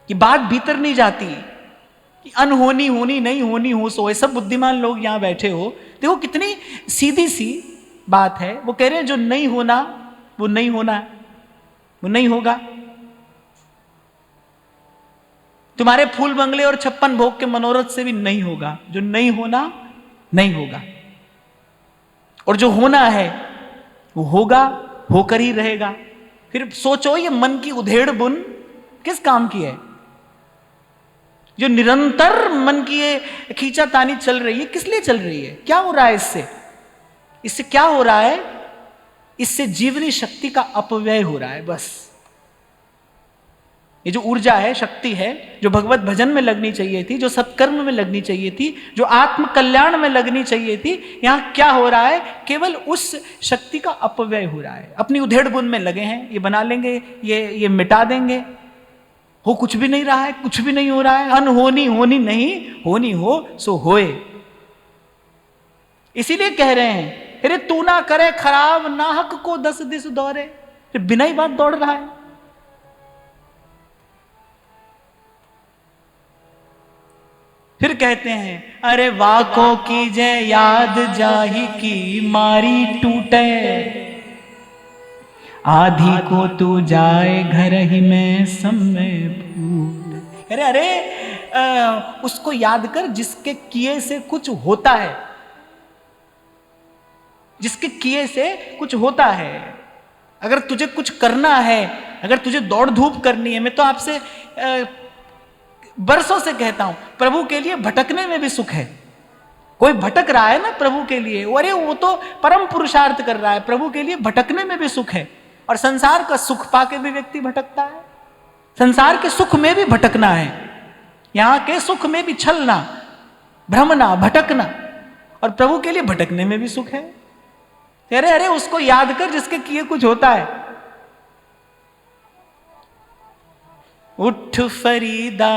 कि बात भीतर नहीं जाती कि अनहोनी, होनी नहीं, होनी हो सो। सब बुद्धिमान लोग यहां बैठे हो, देखो कितनी सीधी सी बात है। वो कह रहे हैं जो नहीं होना वो नहीं होना, वो नहीं होगा। तुम्हारे फूल बंगले और 56 भोग के मनोरथ से भी नहीं होगा। जो नहीं होना नहीं होगा, और जो होना है वो होगा, होकर ही रहेगा। फिर सोचो ये मन की उधेड़ बुन किस काम की है? जो निरंतर मन की ये खींचातानी चल रही है, किस लिए चल रही है? क्या हो रहा है इससे? इससे क्या हो रहा है? इससे जीवनी शक्ति का अपव्यय हो रहा है। बस ये जो ऊर्जा है, शक्ति है, जो भगवत भजन में लगनी चाहिए थी, जो सत्कर्म में लगनी चाहिए थी, जो आत्म कल्याण में लगनी चाहिए थी, यहां क्या हो रहा है? केवल उस शक्ति का अपव्यय हो रहा है। अपनी उधेड़ बुन में लगे हैं, ये बना लेंगे, ये मिटा देंगे। हो कुछ भी नहीं रहा है, कुछ भी नहीं हो रहा है। अनहोनी, होनी नहीं, होनी हो सो होए। इसीलिए कह रहे हैं, अरे तू ना करे खराब, नाहक को 10 दिस दौड़े। बिना ही बात दौड़ रहा है। फिर कहते हैं, अरे वाको की जय याद जाही की मारी टूटे, आधी को तू जाए घर ही में समय फूट। अरे उसको याद कर जिसके किए से कुछ होता है, जिसके किए से कुछ होता है। अगर तुझे कुछ करना है, अगर तुझे दौड़ धूप करनी है, मैं तो आपसे बरसों से कहता हूं, प्रभु के लिए भटकने में भी सुख है। कोई भटक रहा है ना प्रभु के लिए, अरे वो तो परम पुरुषार्थ कर रहा है, प्रभु के लिए भटकने में भी सुख है। और संसार का सुख पाके भी व्यक्ति भटकता है, संसार के सुख में भी भटकना है, यहां के सुख में भी छलना, भ्रमना, भटकना, और प्रभु के लिए भटकने में भी सुख है। अरे अरे उसको याद कर जिसके किए कुछ होता है। उठ फरीदा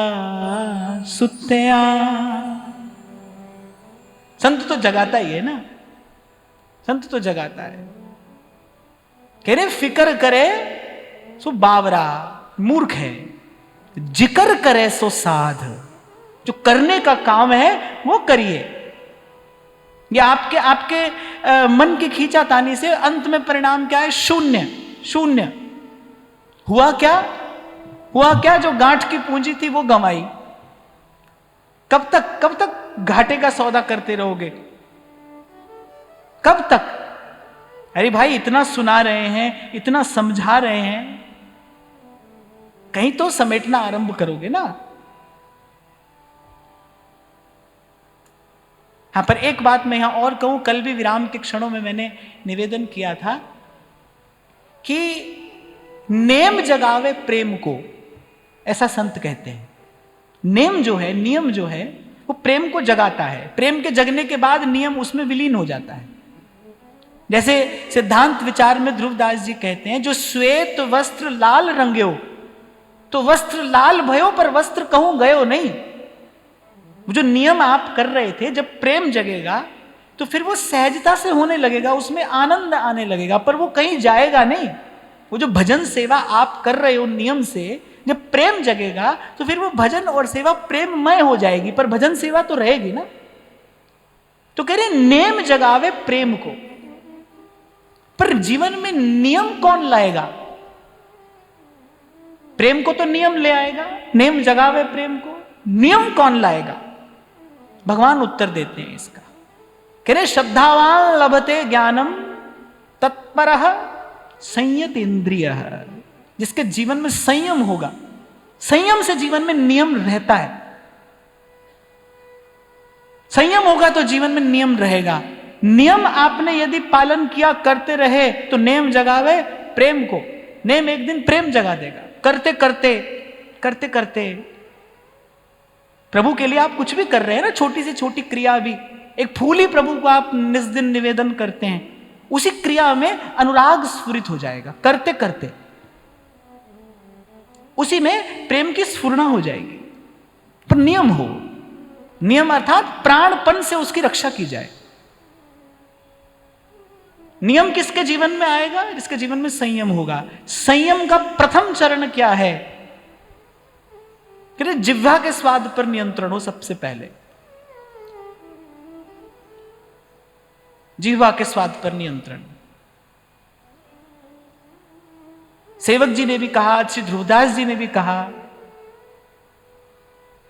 सुत्या, संत तो जगाता ही है ना, संत तो जगाता है। कह रहे फिक्र करे सो बावरा, मूर्ख है, जिक्र करे सो साध। जो करने का काम है वो करिए। ये आपके मन की खींचातानी से अंत में परिणाम क्या है? शून्य। शून्य हुआ क्या? हुआ क्या? जो गांठ की पूंजी थी वो गंवाई। कब तक घाटे का सौदा करते रहोगे? कब तक? अरे भाई इतना सुना रहे हैं, इतना समझा रहे हैं, कहीं तो समेटना आरंभ करोगे ना। हाँ, पर एक बात मैं यहां और कहूं, कल भी विराम के क्षणों में मैंने निवेदन किया था कि नेम जगावे प्रेम को, ऐसा संत कहते हैं। नेम जो है, नियम जो है, वो वो प्रेम को जगाता है। प्रेम के जगने के बाद नियम उसमें विलीन हो जाता है। जैसे सिद्धांत विचार में ध्रुवदास जी कहते हैं, जो श्वेत वस्त्र लाल रंग्यो, तो वस्त्र लाल भयो पर वस्त्र कहूं गयो नहीं। जो नियम आप कर रहे थे, जब प्रेम जगेगा तो फिर वो सहजता से होने लगेगा, उसमें आनंद आने लगेगा, पर वो कहीं जाएगा नहीं। वो जो भजन सेवा आप कर रहे हो नियम से, जब प्रेम जगेगा तो फिर वो भजन और सेवा प्रेममय हो जाएगी, पर भजन सेवा तो रहेगी ना। तो कह रहे नेम जगावे प्रेम को, पर जीवन में नियम कौन लाएगा? प्रेम को तो नियम ले आएगा, नेम जगावे प्रेम को, नियम कौन लाएगा? भगवान उत्तर देते हैं इसका। कह रहे श्रद्धावान लभते ज्ञानम तत्परः संयत इंद्रिय। जिसके जीवन में संयम होगा, संयम से जीवन में नियम रहता है। संयम होगा तो जीवन में नियम रहेगा। नियम आपने यदि पालन किया, करते रहे, तो नेम जगावे प्रेम को। नेम एक दिन प्रेम जगा देगा। करते करते करते करते प्रभु के लिए आप कुछ भी कर रहे हैं ना, छोटी से छोटी क्रिया भी, एक फूल ही प्रभु को आप निस दिन निवेदन करते हैं, उसी क्रिया में अनुराग स्फुरित हो जाएगा। करते करते उसी में प्रेम की स्फुरना हो जाएगी। पर नियम हो, नियम अर्थात प्राणपन से उसकी रक्षा की जाए। नियम किसके जीवन में आएगा? जिसके जीवन में संयम होगा। संयम का प्रथम चरण क्या है? कि जिह्वा के स्वाद पर नियंत्रण हो सबसे पहले। जिह्वा के स्वाद पर नियंत्रण। सेवक जी ने भी कहा, श्री ध्रुवदास जी ने भी कहा,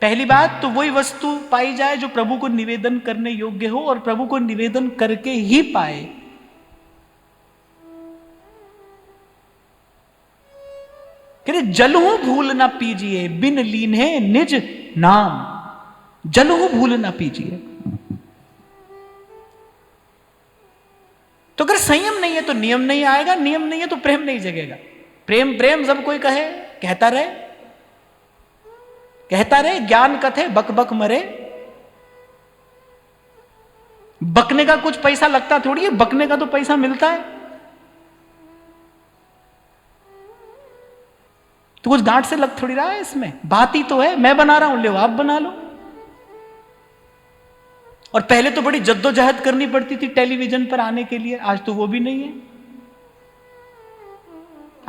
पहली बात तो वही वस्तु पाई जाए जो प्रभु को निवेदन करने योग्य हो, और प्रभु को निवेदन करके ही पाए। कह रहे जलहू भूल ना पीजिए बिन लीन्हे निज नाम। जलहू भूल ना पीजिए। तो अगर संयम नहीं है तो नियम नहीं आएगा, नियम नहीं है तो प्रेम नहीं जगेगा। प्रेम प्रेम सब कोई कहे, कहता रहे, कहता रहे, ज्ञान कथे बक बक मरे। बकने का कुछ पैसा लगता थोड़ी है, बकने का तो पैसा मिलता है। तो कुछ डांट से लग थोड़ी रहा है इसमें, बात ही तो है। मैं बना रहा हूं, ले आप बना लो। और पहले तो बड़ी जद्दोजहद करनी पड़ती थी टेलीविजन पर आने के लिए, आज तो वो भी नहीं है।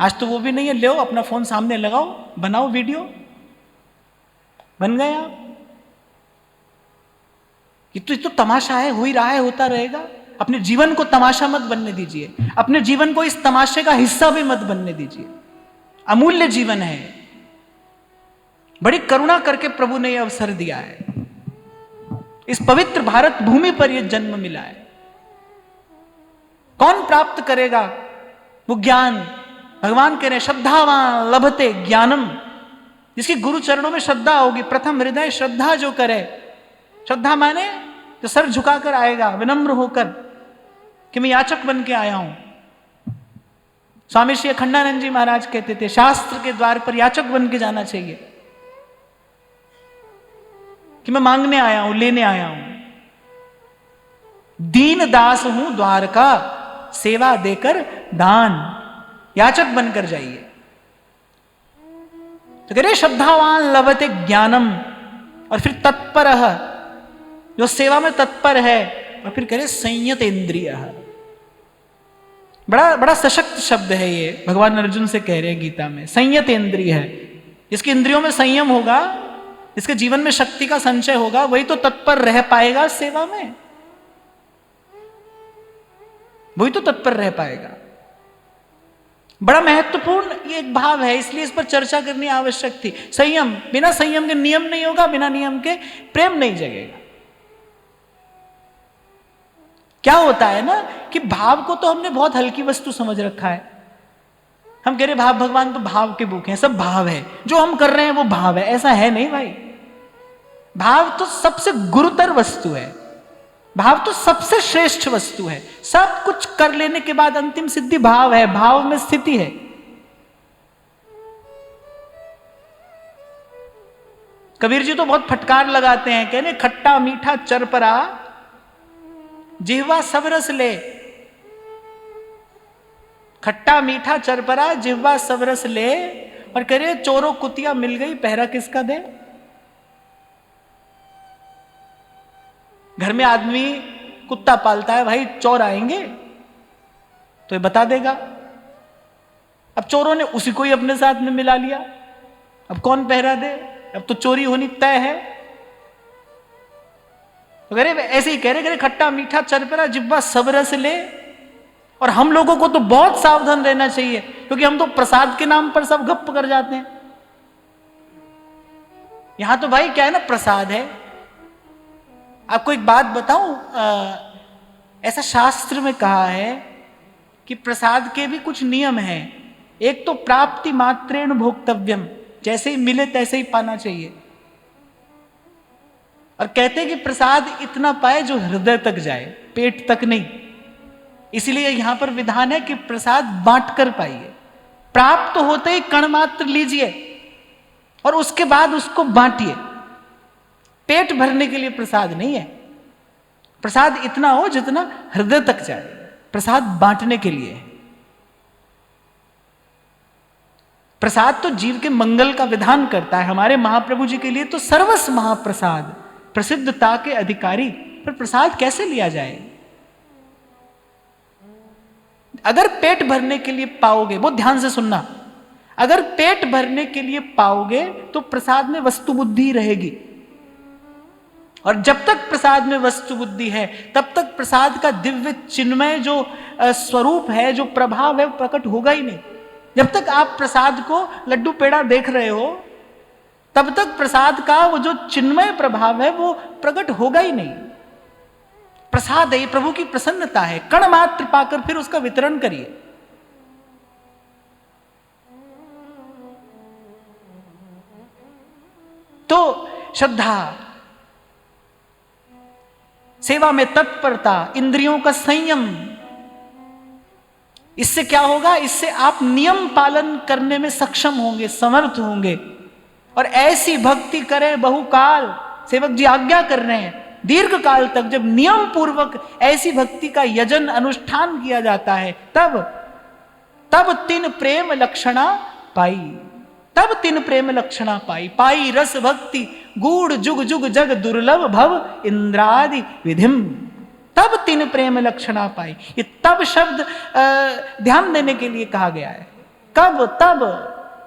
आज तो वो भी नहीं है। ले अपना फोन सामने लगाओ, बनाओ वीडियो, बन गए आप। ये तो तमाशा है, हो ही रहा है, होता रहेगा। अपने जीवन को तमाशा मत बनने दीजिए, अपने जीवन को इस तमाशे का हिस्सा भी मत बनने दीजिए। अमूल्य जीवन है, बड़ी करुणा करके प्रभु ने यह अवसर दिया है। इस पवित्र भारत भूमि पर यह जन्म मिला है। कौन प्राप्त करेगा वो ज्ञान? भगवान कह रहे हैं श्रद्धावान लभते ज्ञानम। जिसकी गुरु चरणों में श्रद्धा होगी, प्रथम हृदय श्रद्धा जो करे, श्रद्धा माने जो सर झुकाकर आएगा विनम्र होकर कि मैं याचक बन के आया हूं। स्वामी श्री अखंडानंद जी महाराज कहते थे शास्त्र के द्वार पर याचक बन के जाना चाहिए, कि मैं मांगने आया हूं, लेने आया हूं। दीन दास हूं द्वार का, सेवा देकर दान। याचक बनकर जाइए। तो कह रहे श्रद्धावान लभते ज्ञानम, और फिर तत्पर, जो सेवा में तत्पर है, और फिर कह रहे संयत इंद्रिय। बड़ा बड़ा सशक्त शब्द है ये, भगवान अर्जुन से कह रहे हैं गीता में। संयत इंद्रिय है, जिसकी इंद्रियों में संयम होगा, जिसके जीवन में शक्ति का संचय होगा, वही तो तत्पर रह पाएगा सेवा में, वही तो तत्पर रह पाएगा। बड़ा महत्वपूर्ण ये एक भाव है, इसलिए इस पर चर्चा करनी आवश्यक थी। संयम, बिना संयम के नियम नहीं होगा, बिना नियम के प्रेम नहीं जगेगा। क्या होता है ना कि भाव को तो हमने बहुत हल्की वस्तु समझ रखा है। हम कह रहे भाव, भगवान तो भाव के बुक हैं, सब भाव है, जो हम कर रहे हैं वो भाव है। ऐसा है नहीं भाई। भाव तो सबसे गुरुतर वस्तु है, भाव तो सबसे श्रेष्ठ वस्तु है। सब कुछ कर लेने के बाद अंतिम सिद्धि भाव है, भाव में स्थिति है। कबीर जी तो बहुत फटकार लगाते हैं, कहने खट्टा मीठा चरपरा जिह्वा सब रस ले। खट्टा मीठा चरपरा जिह्वा सब रस ले, और कह रहे चोरों कुतिया मिल गई पहरा किसका दे। घर में आदमी कुत्ता पालता है, भाई चोर आएंगे तो ये बता देगा। अब चोरों ने उसी को ही अपने साथ में मिला लिया, अब कौन पहरा दे, अब तो चोरी होनी तय है। तो कह रहे ऐसे ही कह रहे खट्टा मीठा चरपरा जिब्बा सब रस ले। और हम लोगों को तो बहुत सावधान रहना चाहिए, क्योंकि हम तो प्रसाद के नाम पर सब गप कर जाते हैं। यहां तो भाई क्या है ना, प्रसाद है। आपको एक बात बताऊं, ऐसा शास्त्र में कहा है कि प्रसाद के भी कुछ नियम हैं। एक तो प्राप्ति मात्रेण भोक्तव्यम, जैसे ही मिले तैसे ही पाना चाहिए। और कहते हैं कि प्रसाद इतना पाए जो हृदय तक जाए, पेट तक नहीं। इसलिए यहां पर विधान है कि प्रसाद बांट कर पाइए। प्राप्त होते ही कण मात्र लीजिए और उसके बाद उसको बांटिए। पेट भरने के लिए प्रसाद नहीं है। प्रसाद इतना हो जितना हृदय तक जाए, प्रसाद बांटने के लिए है। प्रसाद तो जीव के मंगल का विधान करता है। हमारे महाप्रभु जी के लिए तो सर्वस्व महाप्रसाद, प्रसिद्धता के अधिकारी। पर प्रसाद कैसे लिया जाए? अगर पेट भरने के लिए पाओगे, बहुत ध्यान से सुनना, अगर पेट भरने के लिए पाओगे तो प्रसाद में वस्तु बुद्धि रहेगी। और जब तक प्रसाद में वस्तु बुद्धि है तब तक प्रसाद का दिव्य चिन्मय जो स्वरूप है, जो प्रभाव है, प्रकट होगा ही नहीं। जब तक आप प्रसाद को लड्डू पेड़ा देख रहे हो तब तक प्रसाद का वो जो चिन्मय प्रभाव है वो प्रकट होगा ही नहीं। प्रसाद है, ये प्रभु की प्रसन्नता है। कण मात्र पाकर फिर उसका वितरण करिए। तो श्रद्धा, सेवा में तत्परता, इंद्रियों का संयम, इससे क्या होगा? इससे आप नियम पालन करने में सक्षम होंगे, समर्थ होंगे। और ऐसी भक्ति करें बहुकाल, सेवक जी आज्ञा कर रहे हैं, दीर्घ काल तक जब नियम पूर्वक ऐसी भक्ति का यजन अनुष्ठान किया जाता है तब तीन प्रेम लक्षणा पाई। तब तीन प्रेम लक्षणा पाई। पाई रस भक्ति गूढ़ जुग जुग जग दुर्लभ भव इंद्रादि विधिम। तब तीन प्रेम लक्षणा पाई। ये तब शब्द ध्यान देने के लिए कहा गया है। कब? तब।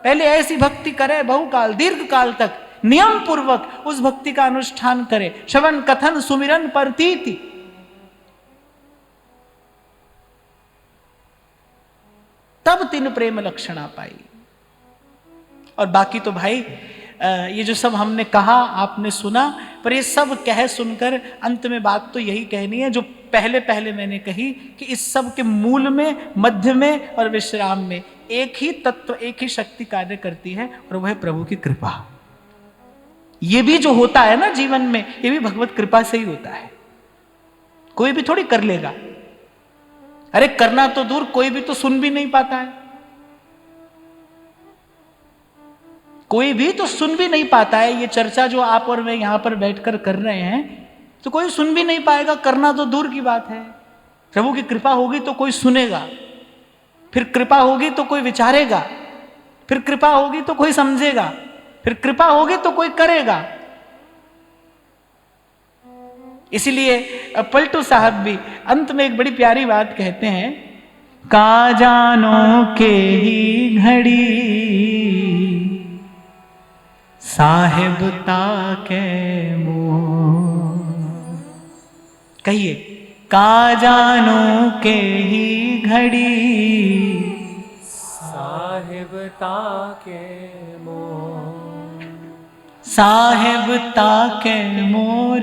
पहले ऐसी भक्ति करे बहुकाल, दीर्घ काल तक नियम पूर्वक उस भक्ति का अनुष्ठान करे। श्रवण कथन सुमिरन प्रतीति, तब तीन प्रेम लक्षणा पाई। और बाकी तो भाई ये जो सब हमने कहा आपने सुना, पर ये सब कह सुनकर अंत में बात तो यही कहनी है जो पहले पहले मैंने कही कि इस सब के मूल में, मध्य में और विश्राम में एक ही तत्व, एक ही शक्ति कार्य करती है, और वह है प्रभु की कृपा। ये भी जो होता है ना जीवन में, ये भी भगवत कृपा से ही होता है। कोई भी थोड़ी कर लेगा। अरे करना तो दूर, कोई भी तो सुन भी नहीं पाता है। कोई भी तो सुन भी नहीं पाता है। ये चर्चा जो आप और मैं यहां पर बैठकर कर रहे हैं तो कोई सुन भी नहीं पाएगा, करना तो दूर की बात है। प्रभु की कृपा होगी तो कोई सुनेगा, फिर कृपा होगी तो कोई विचारेगा, फिर कृपा होगी तो कोई समझेगा, फिर कृपा होगी तो कोई करेगा। इसीलिए पलटू साहब भी अंत में एक बड़ी प्यारी बात कहते हैं, का जानो के ही घड़ी साहेब ताके मोर। कहिए, का जानो के ही घड़ी साहेब ताके मोर। साहेब ताके मोर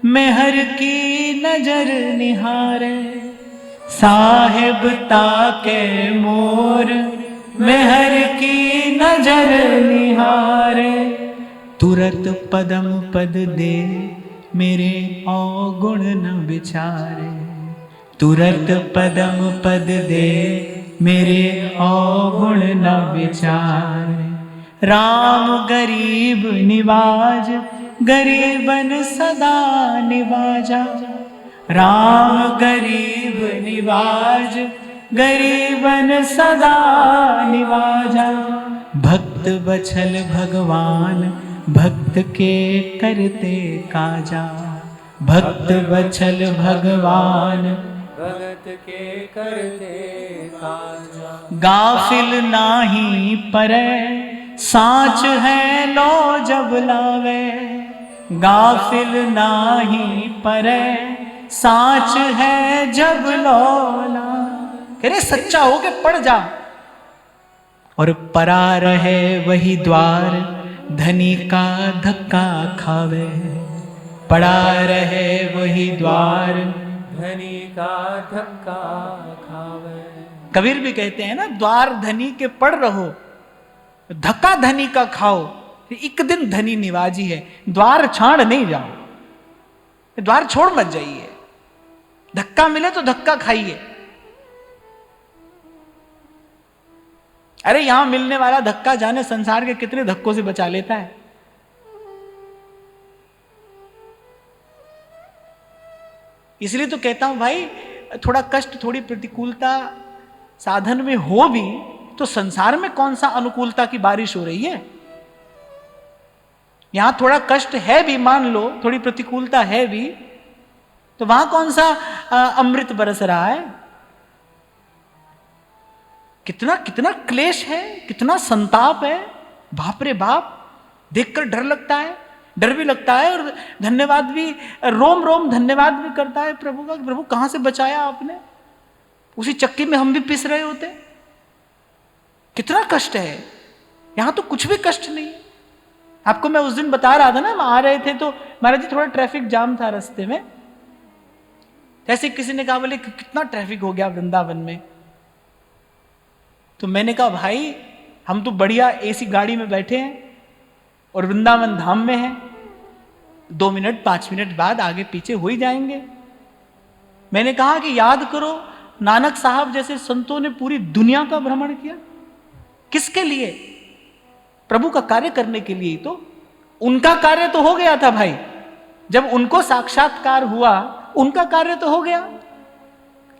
मेहर की नजर निहारे। साहेब ताके मोर मेहर की नजर निहारे। तुरत पदम पद दे मेरे अवगुण न विचारे। तुरत पदम पद दे मेरे अवगुण न विचारे। राम गरीब निवाज, गरीबन सदा निवाजा। राम गरीब निवाज, गरीबन सदा निवाजा। भक्त बछल भगवान, भक्त के करते काजा। भक्त बछल भगवान, भगत के करते काजा। गाफिल नाही परै, साच है लो जब लावे। गाफिल नाही परै, साच है जब लो लावे। कह रहे सच्चा हो के पढ़ जा। और परा रहे वही द्वार, धनी का धक्का खावे। पड़ा रहे वही द्वार, धनी का धक्का खावे। कबीर भी कहते हैं ना, द्वार धनी के पड़ रहो, धक्का धनी का खाओ। एक दिन धनी निवाजी है, द्वार छाड़ नहीं जाओ, द्वार छोड़ मत जाइए। धक्का मिले तो धक्का खाइए। अरे यहां मिलने वाला धक्का जाने संसार के कितने धक्कों से बचा लेता है। इसलिए तो कहता हूं भाई, थोड़ा कष्ट, थोड़ी प्रतिकूलता साधन में हो भी तो संसार में कौन सा अनुकूलता की बारिश हो रही है। यहां थोड़ा कष्ट है भी, मान लो थोड़ी प्रतिकूलता है भी, तो वहां कौन सा अमृत बरस रहा है। कितना कितना क्लेश है, कितना संताप है। बाप रे बाप, देखकर डर लगता है। डर भी लगता है और धन्यवाद भी, रोम रोम धन्यवाद भी करता है प्रभु का। प्रभु कहां से बचाया आपने, उसी चक्की में हम भी पिस रहे होते। कितना कष्ट है। यहां तो कुछ भी कष्ट नहीं। आपको मैं उस दिन बता रहा था ना, हम आ रहे थे तो महाराज जी थोड़ा ट्रैफिक जाम था रास्ते में। ऐसे किसी ने कहा, बोले कितना ट्रैफिक हो गया वृंदावन में। तो मैंने कहा भाई, हम तो बढ़िया एसी गाड़ी में बैठे हैं और वृंदावन धाम में है। 2 मिनट 5 मिनट बाद आगे पीछे हो ही जाएंगे। मैंने कहा कि याद करो, नानक साहब जैसे संतों ने पूरी दुनिया का भ्रमण किया। किसके लिए? प्रभु का कार्य करने के लिए। तो उनका कार्य तो हो गया था भाई। जब उनको साक्षात्कार हुआ, उनका कार्य तो हो गया।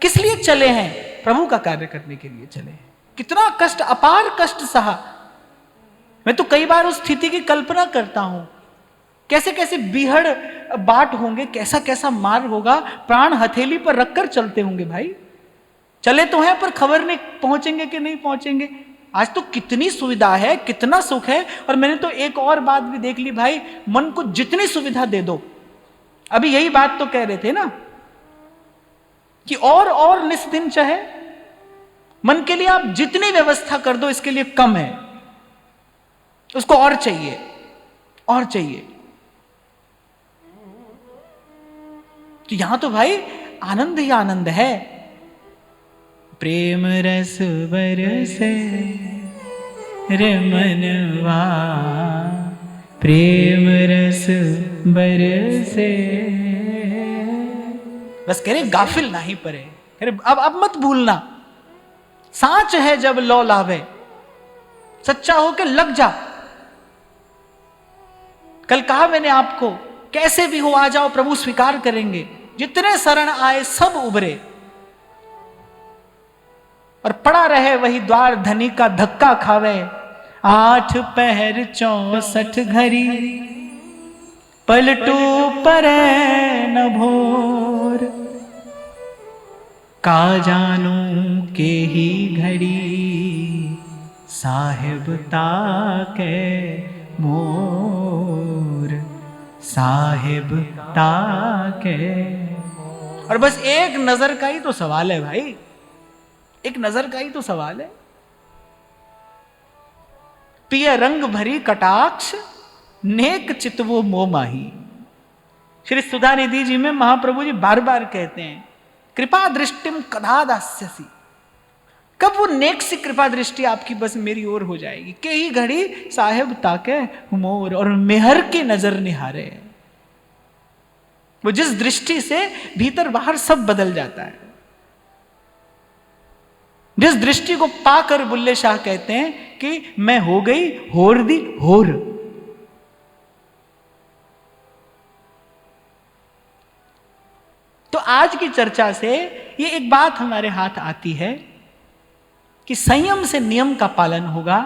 किस लिए चले हैं? प्रभु का कार्य करने के लिए चले हैं। कितना कष्ट, अपार कष्ट सहा। मैं तो कई बार उस स्थिति की कल्पना करता हूं, कैसे कैसे बीहड़ बाट होंगे, कैसा कैसा मार्ग होगा। प्राण हथेली पर रखकर चलते होंगे भाई। चले तो हैं पर खबर नहीं पहुंचेंगे कि नहीं पहुंचेंगे। आज तो कितनी सुविधा है, कितना सुख है। और मैंने तो एक और बात भी देख ली भाई, मन को जितनी सुविधा दे दो। अभी यही बात तो कह रहे थे ना कि और निस्दिन चाहे, मन के लिए आप जितनी व्यवस्था कर दो इसके लिए कम है। उसको और चाहिए, और चाहिए। तो यहां तो भाई आनंद ही आनंद है। प्रेम रस बरसे रे मनवा, प्रेम रस बरसे। बस कह रहे गाफिल नहीं परे। कह रहे अब मत भूलना, साच है जब लो लावे। सच्चा होके लग जा। कल कहा मैंने आपको, कैसे भी हो आ जाओ, प्रभु स्वीकार करेंगे। जितने शरण आए सब उभरे। और पड़ा रहे वही द्वार, धनी का धक्का खावे। 8 पहर 64 घड़ी, पलटू परे न भोर। का जानू के ही घड़ी, साहिब ताके मोर, साहिब ताके। और बस एक नजर का ही तो सवाल है भाई, एक नजर का ही तो सवाल है। पिय रंग भरी कटाक्ष, नेक चितवो मोह माही। श्री सुधा निधि जी में महाप्रभु जी बार बार कहते हैं, कृपा दृष्टिम कदा दास्यसी। कब वो नेक सी कृपा दृष्टि आपकी बस मेरी ओर हो जाएगी। के ही घड़ी साहेब ताके मोर, और मेहर की नजर निहारे। वो जिस दृष्टि से भीतर बाहर सब बदल जाता है। जिस दृष्टि को पाकर बुल्ले शाह कहते हैं कि मैं हो गई होर दी होर। तो आज की चर्चा से ये एक बात हमारे हाथ आती है कि संयम से नियम का पालन होगा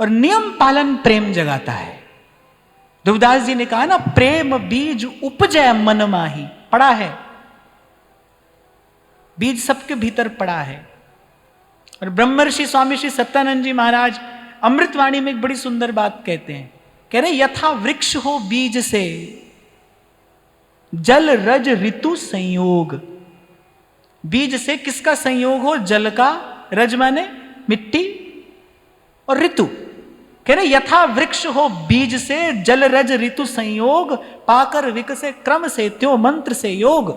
और नियम पालन प्रेम जगाता है। ध्रुवदास जी ने कहा ना, प्रेम बीज उपजय मन माही। पड़ा है, बीज सबके भीतर पड़ा है। और ब्रह्मर्षि स्वामी श्री सत्यानंद जी महाराज अमृतवाणी में एक बड़ी सुंदर बात कहते हैं। कह रहे यथा वृक्ष हो बीज से जल रज ऋतु संयोग। बीज से किसका संयोग हो? जल का, रज माने मिट्टी, और ऋतु। कह रहे यथा वृक्ष हो बीज से जल रज ऋतु संयोग, पाकर विकसे क्रम से त्यो मंत्र से योग।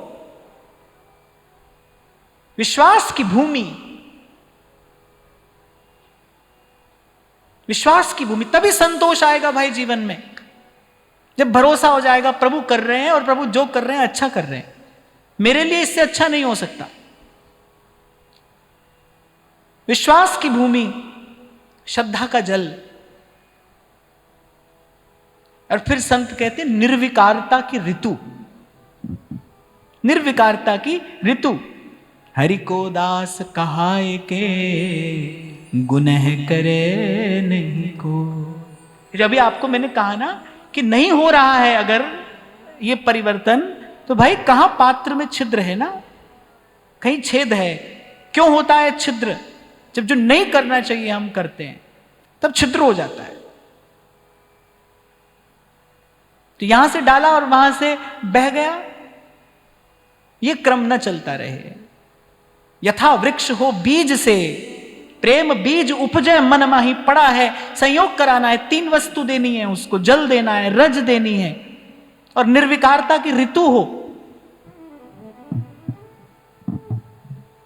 विश्वास की भूमि, विश्वास की भूमि, तभी संतोष आएगा भाई जीवन में। जब भरोसा हो जाएगा प्रभु कर रहे हैं और प्रभु जो कर रहे हैं अच्छा कर रहे हैं, मेरे लिए इससे अच्छा नहीं हो सकता। विश्वास की भूमि, श्रद्धा का जल। और फिर संत कहते हैं निर्विकारता की ऋतु, निर्विकारता की ऋतु। हरि को दास कहाए के गुनह करे नहीं को। जब अभी आपको मैंने कहा ना कि नहीं हो रहा है अगर ये परिवर्तन, तो भाई कहां पात्र में छिद्र है ना, कहीं छेद है। क्यों होता है छिद्र? जब जो नहीं करना चाहिए हम करते हैं तब छिद्र हो जाता है। तो यहां से डाला और वहां से बह गया, ये क्रम न चलता रहे। यथा वृक्ष हो बीज से, प्रेम बीज उपजय मन माही। पड़ा है, संयोग कराना है, 3 वस्तु देनी है उसको, जल देना है, रज देनी है, और निर्विकारता की ऋतु हो।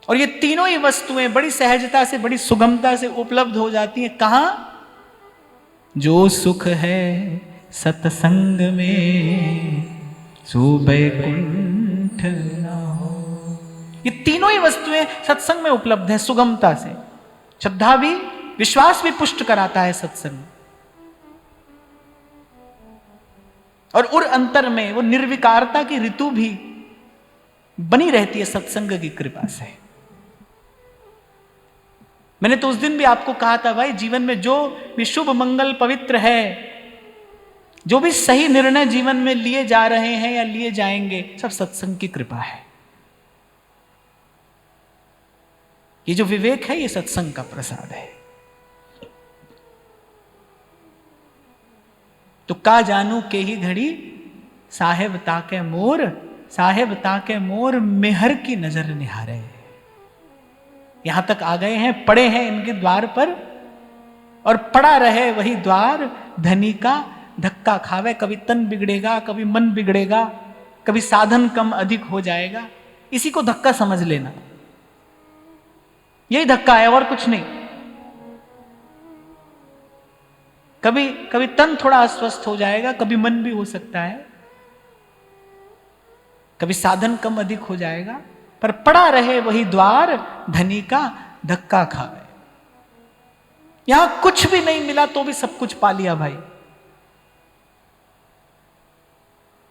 और ये तीनों ही वस्तुएं बड़ी सहजता से, बड़ी सुगमता से उपलब्ध हो जाती हैं। कहां? जो सुख है सत्संग में सो बैकुंठ ना हो। ये तीनों ही वस्तुएं सत्संग में उपलब्ध हैं सुगमता से। श्रद्धा भी, विश्वास भी पुष्ट कराता है सत्संग। और उर अंतर में वो निर्विकारता की ऋतु भी बनी रहती है सत्संग की कृपा से। मैंने तो उस दिन भी आपको कहा था भाई, जीवन में जो भी शुभ मंगल पवित्र है, जो भी सही निर्णय जीवन में लिए जा रहे हैं या लिए जाएंगे, सब सत्संग की कृपा है। ये जो विवेक है ये सत्संग का प्रसाद है। तो का जानू के ही घड़ी साहेब ताके मोर, साहेब ताके मोर मेहर की नजर निहारे। यहां तक आ गए हैं, पड़े हैं इनके द्वार पर, और पड़ा रहे वही द्वार धनी का धक्का खावे। कभी तन बिगड़ेगा, कभी मन बिगड़ेगा, कभी साधन कम अधिक हो जाएगा। इसी को धक्का समझ लेना, यही धक्का है और कुछ नहीं। कभी कभी तन थोड़ा अस्वस्थ हो जाएगा, कभी मन भी हो सकता है, कभी साधन कम अधिक हो जाएगा, पर पड़ा रहे वही द्वार धनी का धक्का खावे। यहां कुछ भी नहीं मिला तो भी सब कुछ पा लिया भाई।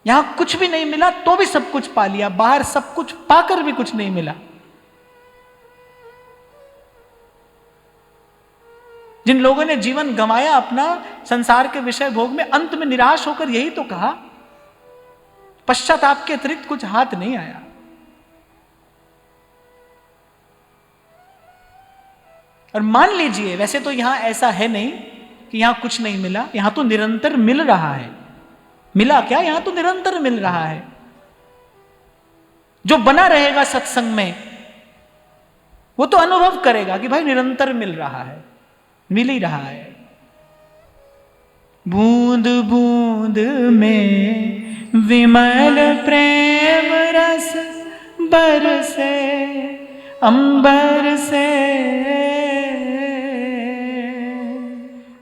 यहां कुछ भी नहीं मिला तो भी सब कुछ पा लिया, बाहर सब कुछ पाकर भी कुछ नहीं मिला। जिन लोगों ने जीवन गंवाया अपना संसार के विषय भोग में, अंत में निराश होकर यही तो कहा, पश्चाताप के अतिरिक्त कुछ हाथ नहीं आया। और मान लीजिए, वैसे तो यहां ऐसा है नहीं कि यहां कुछ नहीं मिला, यहां तो निरंतर मिल रहा है। मिला क्या? यहां तो निरंतर मिल रहा है। जो बना रहेगा सत्संग में वो तो अनुभव करेगा कि भाई निरंतर मिल रहा है, मिल ही रहा है। बूंद बूंद में विमल प्रेम रस बरसे अंबर से,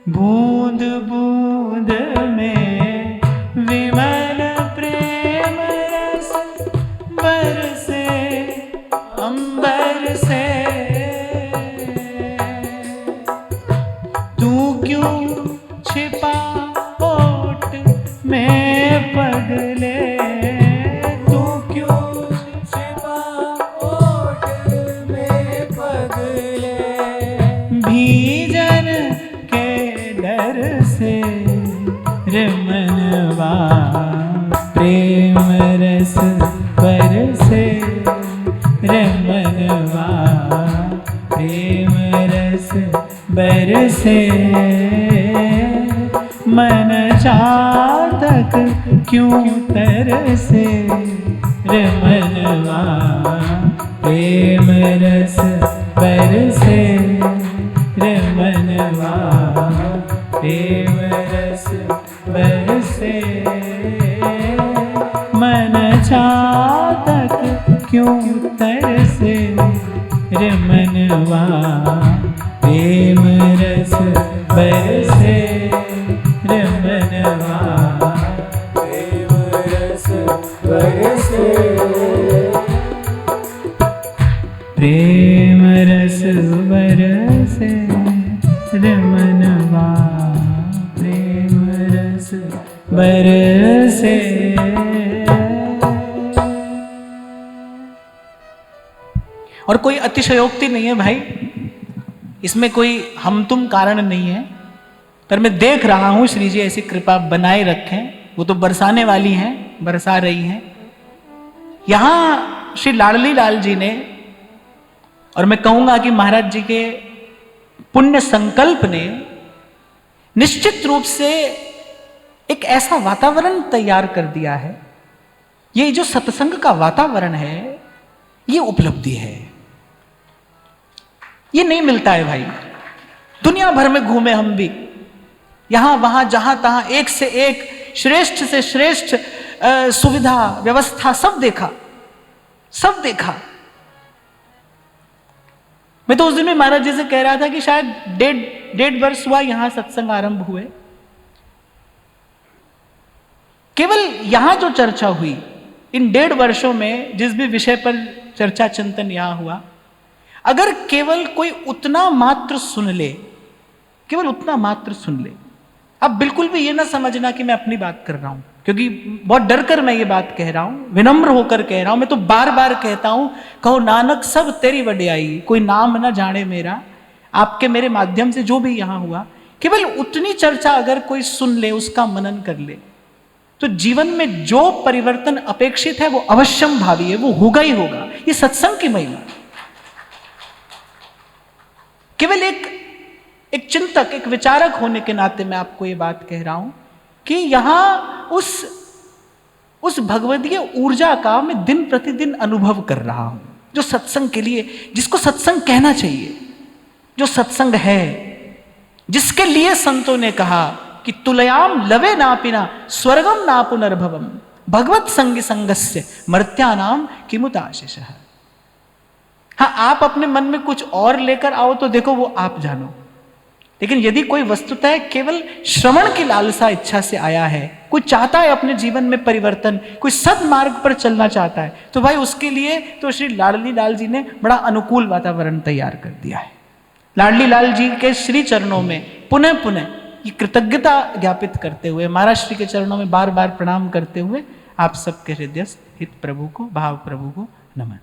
बूंद बूंद में विमल प्रेम रस बरसे अंबर से। मनवा प्रेम रस बरसे, मन चातक क्यों तरसे, रे मनवा प्रेम रस बरसे, रे मनवा प्रेम रस बरसे, मन चातक क्यों तरसे, रे मनवा प्रेम रस बरसे, रे मनवा प्रेम रस बरसे, प्रेम रस बरसे, रे मनवा प्रेम रस बरसे। और कोई अतिशयोक्ति नहीं है भाई, इसमें कोई हम तुम कारण नहीं है, पर मैं देख रहा हूं श्री जी ऐसी कृपा बनाए रखें, वो तो बरसाने वाली हैं, बरसा रही हैं। यहां श्री लाडली लाल जी ने, और मैं कहूंगा कि महाराज जी के पुण्य संकल्प ने निश्चित रूप से एक ऐसा वातावरण तैयार कर दिया है। ये जो सत्संग का वातावरण है, ये उपलब्धि है, ये नहीं मिलता है भाई। दुनिया भर में घूमे हम भी, यहां वहां जहां तहां एक से एक श्रेष्ठ से श्रेष्ठ सुविधा व्यवस्था सब देखा, सब देखा। मैं तो उस दिन में महाराज जी से कह रहा था कि शायद डेढ़ वर्ष हुआ यहां सत्संग आरंभ हुए। केवल यहां जो चर्चा हुई इन 1.5 वर्षों में, जिस भी विषय पर चर्चा चिंतन यहां हुआ, अगर केवल कोई उतना मात्र सुन ले, केवल उतना मात्र सुन ले, अब बिल्कुल भी ये ना समझना कि मैं अपनी बात कर रहा हूं, क्योंकि बहुत डर कर मैं ये बात कह रहा हूं, विनम्र होकर कह रहा हूं। मैं तो बार बार कहता हूं, कहो नानक सब तेरी वड्याई, कोई नाम ना जाने मेरा। आपके मेरे माध्यम से जो भी यहां हुआ, केवल उतनी चर्चा अगर कोई सुन ले, उसका मनन कर ले, तो जीवन में जो परिवर्तन अपेक्षित है वो अवश्यम भावी है, वो होगा ही होगा। ये सत्संग की महिमा। केवल एक चिंतक, एक विचारक होने के नाते मैं आपको ये बात कह रहा हूं कि यहां उस भगवदीय ऊर्जा का मैं दिन प्रतिदिन अनुभव कर रहा हूं, जो सत्संग के लिए, जिसको सत्संग कहना चाहिए, जो सत्संग है, जिसके लिए संतों ने कहा कि तुलयाम लवे नापिना स्वर्गम ना पुनर्भवम भगवत संग संगस्य मर्त्यानाम किमुताशिष। हाँ, आप अपने मन में कुछ और लेकर आओ तो देखो वो आप जानो, लेकिन यदि कोई वस्तुतः केवल श्रवण की लालसा इच्छा से आया है, कोई चाहता है अपने जीवन में परिवर्तन, कोई सदमार्ग पर चलना चाहता है, तो भाई उसके लिए तो श्री लाडली लाल जी ने बड़ा अनुकूल वातावरण तैयार कर दिया है। लाडली लाल जी के श्री चरणों में पुनः पुनः ये कृतज्ञता ज्ञापित करते हुए, महाराज श्री के चरणों में बार बार प्रणाम करते हुए, आप सबके हृदयस्थ हित प्रभु को, भाव प्रभु को नमन।